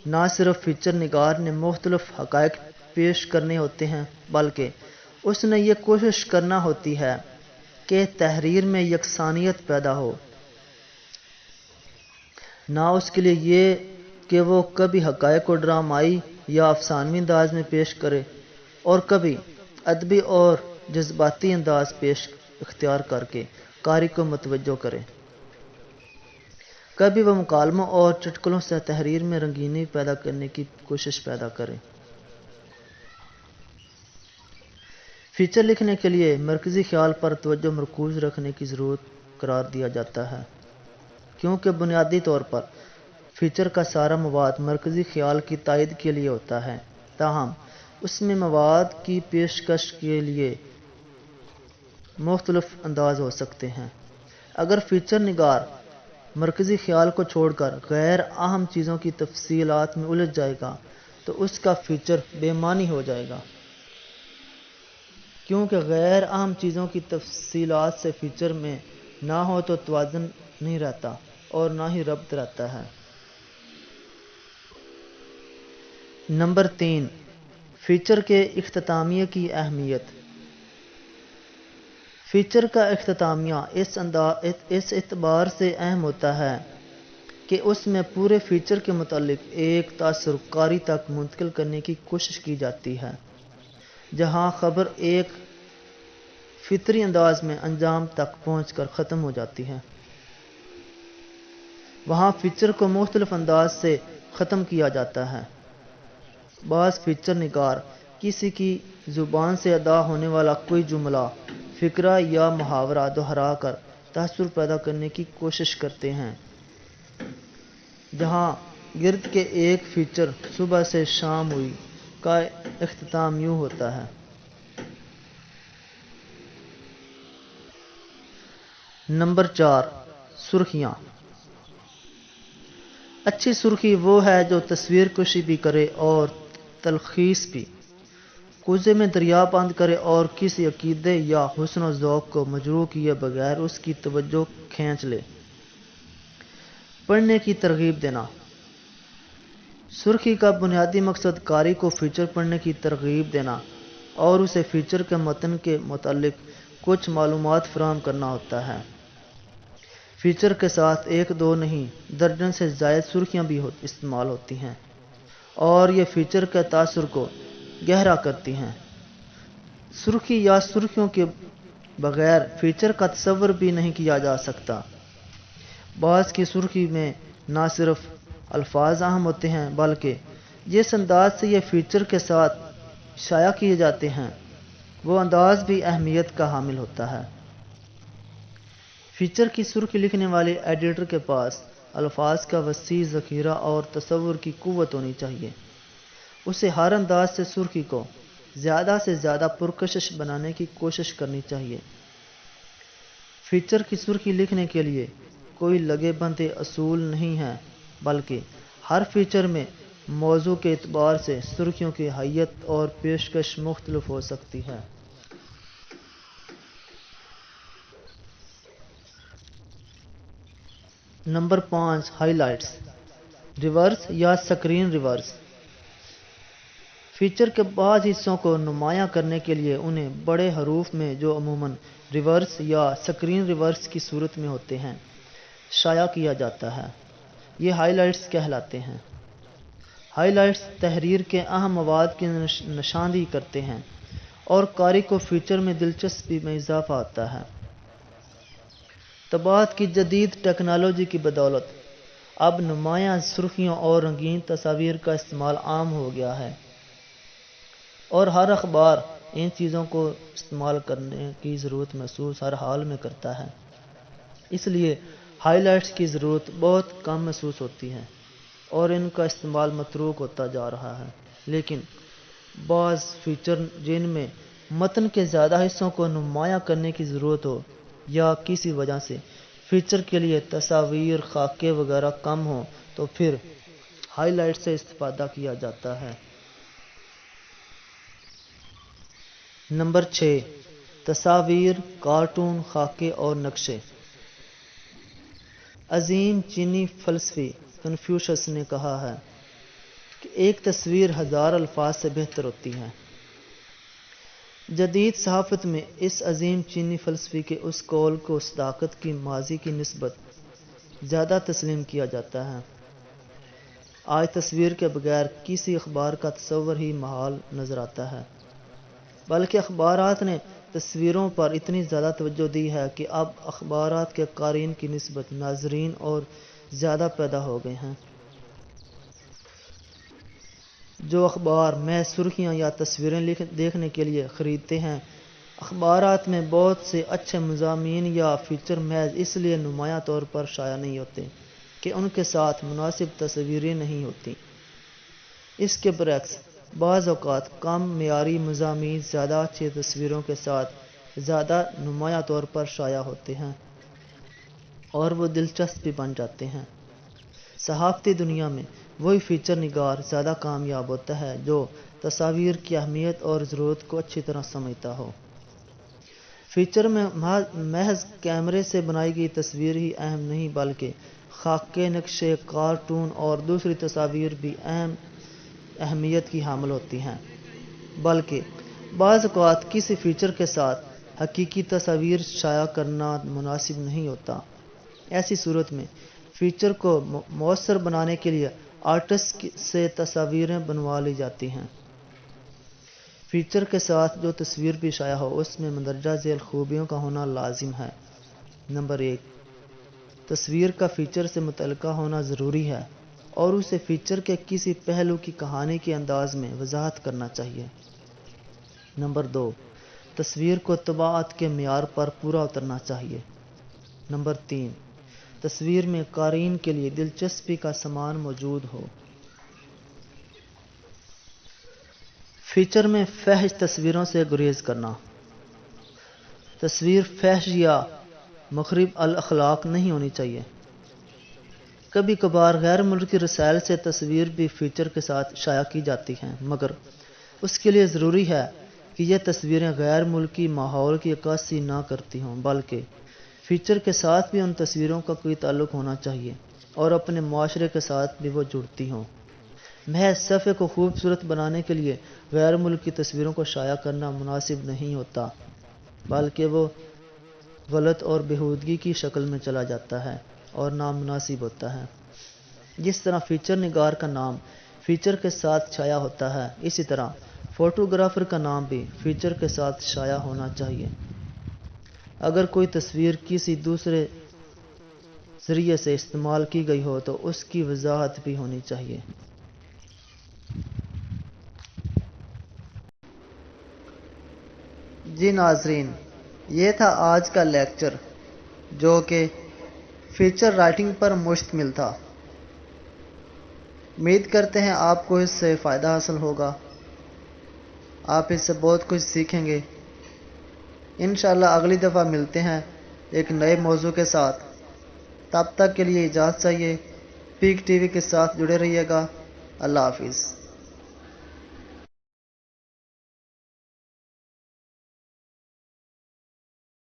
نہ صرف فیچر نگار نے مختلف حقائق پیش کرنے ہوتے ہیں، بلکہ اس نے یہ کوشش کرنا ہوتی ہے کہ تحریر میں یکسانیت پیدا ہو۔ نہ اس کے لیے یہ کہ وہ کبھی حقائق کو ڈرامائی یا افسانوی انداز میں پیش کرے اور کبھی ادبی اور جذباتی انداز اختیار کر کے قاری کو متوجہ کرے۔ کبھی وہ مکالموں اور چٹکلوں سے تحریر میں رنگینی پیدا کرنے کی کوشش پیدا کرے۔ فیچر لکھنے کے لیے مرکزی خیال پر توجہ مرکوز رکھنے کی ضرورت قرار دیا جاتا ہے، کیونکہ بنیادی طور پر فیچر کا سارا مواد مرکزی خیال کی تائید کے لیے ہوتا ہے، تاہم اس میں مواد کی پیشکش کے لیے مختلف انداز ہو سکتے ہیں۔ اگر فیچر نگار مرکزی خیال کو چھوڑ کر غیر اہم چیزوں کی تفصیلات میں الجھ جائے گا تو اس کا فیچر بے معنی ہو جائے گا، کیونکہ غیر اہم چیزوں کی تفصیلات سے فیچر میں نہ ہو تو توازن نہیں رہتا اور نہ ہی ربط رہتا ہے۔ نمبر 3، فیچر کے اختتامیہ کی اہمیت۔ فیچر کا اختتامیہ اس اعتبار سے اہم ہوتا ہے کہ اس میں پورے فیچر کے متعلق ایک تاثر کاری تک منتقل کرنے کی کوشش کی جاتی ہے، جہاں خبر ایک فطری انداز میں انجام تک پہنچ کر ختم ہو جاتی ہے، وہاں فیچر کو مختلف انداز سے ختم کیا جاتا ہے۔ بعض فیچر نگار کسی کی زبان سے ادا ہونے والا کوئی جملہ، فقرہ یا محاورہ دہرا کر تاثر پیدا کرنے کی کوشش کرتے ہیں، جہاں گرد کے ایک فیچر صبح سے شام ہوئی کا اختتام یوں ہوتا ہے۔ نمبر 4، سرخیاں۔ اچھی سرخی وہ ہے جو تصویر کشی بھی کرے اور تلخیص بھی، کوزے میں دریا بند کرے اور کسی عقیدے یا حسن و ذوق کو مجروح کیے بغیر اس کی توجہ کھینچ لے۔ پڑھنے کی ترغیب دینا۔ سرخی کا بنیادی مقصد قاری کو فیچر پڑھنے کی ترغیب دینا اور اسے فیچر کے متن کے متعلق کچھ معلومات فراہم کرنا ہوتا ہے۔ فیچر کے ساتھ ایک دو نہیں، درجن سے زائد سرخیاں بھی استعمال ہوتی ہیں اور یہ فیچر کے تاثر کو گہرا کرتی ہیں۔ سرخی یا سرخیوں کے بغیر فیچر کا تصور بھی نہیں کیا جا سکتا۔ بعض کی سرخی میں نہ صرف الفاظ اہم ہوتے ہیں بلکہ جس انداز سے یہ فیچر کے ساتھ شائع کیے جاتے ہیں وہ انداز بھی اہمیت کا حامل ہوتا ہے۔ فیچر کی سرخی لکھنے والے ایڈیٹر کے پاس الفاظ کا وسیع ذخیرہ اور تصور کی قوت ہونی چاہیے۔ اسے ہر انداز سے سرخی کو زیادہ سے زیادہ پرکشش بنانے کی کوشش کرنی چاہیے۔ فیچر کی سرخی لکھنے کے لیے کوئی لگے بندھے اصول نہیں ہیں، بلکہ ہر فیچر میں موضوع کے اعتبار سے سرخیوں کی حیت اور پیشکش مختلف ہو سکتی ہے۔ نمبر 5، ہائی لائٹس، ریورس یا سکرین ریورس۔ فیچر کے بعض حصوں کو نمایاں کرنے کے لیے انہیں بڑے حروف میں، جو عموماً ریورس یا سکرین ریورس کی صورت میں ہوتے ہیں، شائع کیا جاتا ہے۔ یہ ہائی لائٹس کہلاتے ہیں۔ ہائی لائٹس تحریر کے اہم مواد کی نشاندہی کرتے ہیں اور قاری کو فیچر میں دلچسپی میں اضافہ ہوتا ہے۔ طباعت کی جدید ٹیکنالوجی کی بدولت اب نمایاں سرخیوں اور رنگین تصاویر کا استعمال عام ہو گیا ہے اور ہر اخبار ان چیزوں کو استعمال کرنے کی ضرورت محسوس ہر حال میں کرتا ہے۔ اس لیے ہائی لائٹس کی ضرورت بہت کم محسوس ہوتی ہے اور ان کا استعمال متروک ہوتا جا رہا ہے۔ لیکن بعض فیچر جن میں متن کے زیادہ حصوں کو نمایاں کرنے کی ضرورت ہو یا کسی وجہ سے فیچر کے لیے تصاویر، خاکے وغیرہ کم ہوں تو پھر ہائی لائٹ سے استفادہ کیا جاتا ہے۔ نمبر 6، تصاویر، کارٹون، خاکے اور نقشے۔ عظیم چینی فلسفی کنفیوشس نے کہا ہے کہ ایک تصویر ہزار الفاظ سے بہتر ہوتی ہے۔ جدید صحافت میں اس عظیم چینی فلسفی کے اس قول کو صداقت کی ماضی کی نسبت زیادہ تسلیم کیا جاتا ہے۔ آج تصویر کے بغیر کسی اخبار کا تصور ہی محال نظر آتا ہے، بلکہ اخبارات نے تصویروں پر اتنی زیادہ توجہ دی ہے کہ اب اخبارات کے قارئین کی نسبت ناظرین اور زیادہ پیدا ہو گئے ہیں، جو اخبار محض سرخیاں یا تصویریں دیکھنے کے لیے خریدتے ہیں۔ اخبارات میں بہت سے اچھے مضامین یا فیچر محض اس لیے نمایاں طور پر شائع نہیں ہوتے کہ ان کے ساتھ مناسب تصویریں نہیں ہوتی۔ اس کے برعکس بعض اوقات کم معیاری مضامین زیادہ اچھی تصویروں کے ساتھ زیادہ نمایاں طور پر شائع ہوتے ہیں اور وہ دلچسپ بھی بن جاتے ہیں۔ صحافتی دنیا میں وہی فیچر نگار زیادہ کامیاب ہوتا ہے جو تصاویر کی اہمیت اور ضرورت کو اچھی طرح سمجھتا ہو۔ فیچر میں محض کیمرے سے بنائی گئی تصویر ہی اہم نہیں، بلکہ خاکے، نقشے، کارٹون اور دوسری تصاویر بھی اہمیت کی حامل ہوتی ہیں۔ بلکہ بعض اوقات کسی فیچر کے ساتھ حقیقی تصاویر شائع کرنا مناسب نہیں ہوتا۔ ایسی صورت میں فیچر کو مؤثر بنانے کے لیے آرٹسٹ سے تصاویریں بنوا لی جاتی ہیں۔ فیچر کے ساتھ جو تصویر بھی شائع ہو اس میں مندرجہ ذیل خوبیوں کا ہونا لازم ہے۔ نمبر 1، تصویر کا فیچر سے متعلقہ ہونا ضروری ہے اور اسے فیچر کے کسی پہلو کی کہانی کے انداز میں وضاحت کرنا چاہیے۔ نمبر 2، تصویر کو طباعت کے معیار پر پورا اترنا چاہیے۔ نمبر 3، تصویر میں قارئین کے لیے دلچسپی کا سامان موجود ہو۔ فیچر میں فحش تصویروں سے گریز کرنا۔ تصویر فحش یا مخرب الاخلاق نہیں ہونی چاہیے۔ کبھی کبھار غیر ملکی رسائل سے تصویر بھی فیچر کے ساتھ شائع کی جاتی ہیں، مگر اس کے لیے ضروری ہے کہ یہ تصویریں غیر ملکی ماحول کی عکاسی نہ کرتی ہوں، بلکہ فیچر کے ساتھ بھی ان تصویروں کا کوئی تعلق ہونا چاہیے اور اپنے معاشرے کے ساتھ بھی وہ جڑتی ہوں۔ محض صفحے کو خوبصورت بنانے کے لیے غیر ملکی تصویروں کو شائع کرنا مناسب نہیں ہوتا، بلکہ وہ غلط اور بیہودگی کی شکل میں چلا جاتا ہے اور نامناسب ہوتا ہے۔ جس طرح فیچر نگار کا نام فیچر کے ساتھ شائع ہوتا ہے، اسی طرح فوٹوگرافر کا نام بھی فیچر کے ساتھ شائع ہونا چاہیے۔ اگر کوئی تصویر کسی دوسرے ذریعے سے استعمال کی گئی ہو تو اس کی وضاحت بھی ہونی چاہیے۔ جی ناظرین، یہ تھا آج کا لیکچر جو کہ فیچر رائٹنگ پر مشتمل تھا۔ امید کرتے ہیں آپ کو اس سے فائدہ حاصل ہوگا، آپ اس سے بہت کچھ سیکھیں گے۔ انشاءاللہ اگلی دفعہ ملتے ہیں ایک نئے موضوع کے ساتھ۔ تب تک کے لیے اجازت چاہیے۔ پیک ٹی وی کے ساتھ جڑے رہیے گا۔ اللہ حافظ۔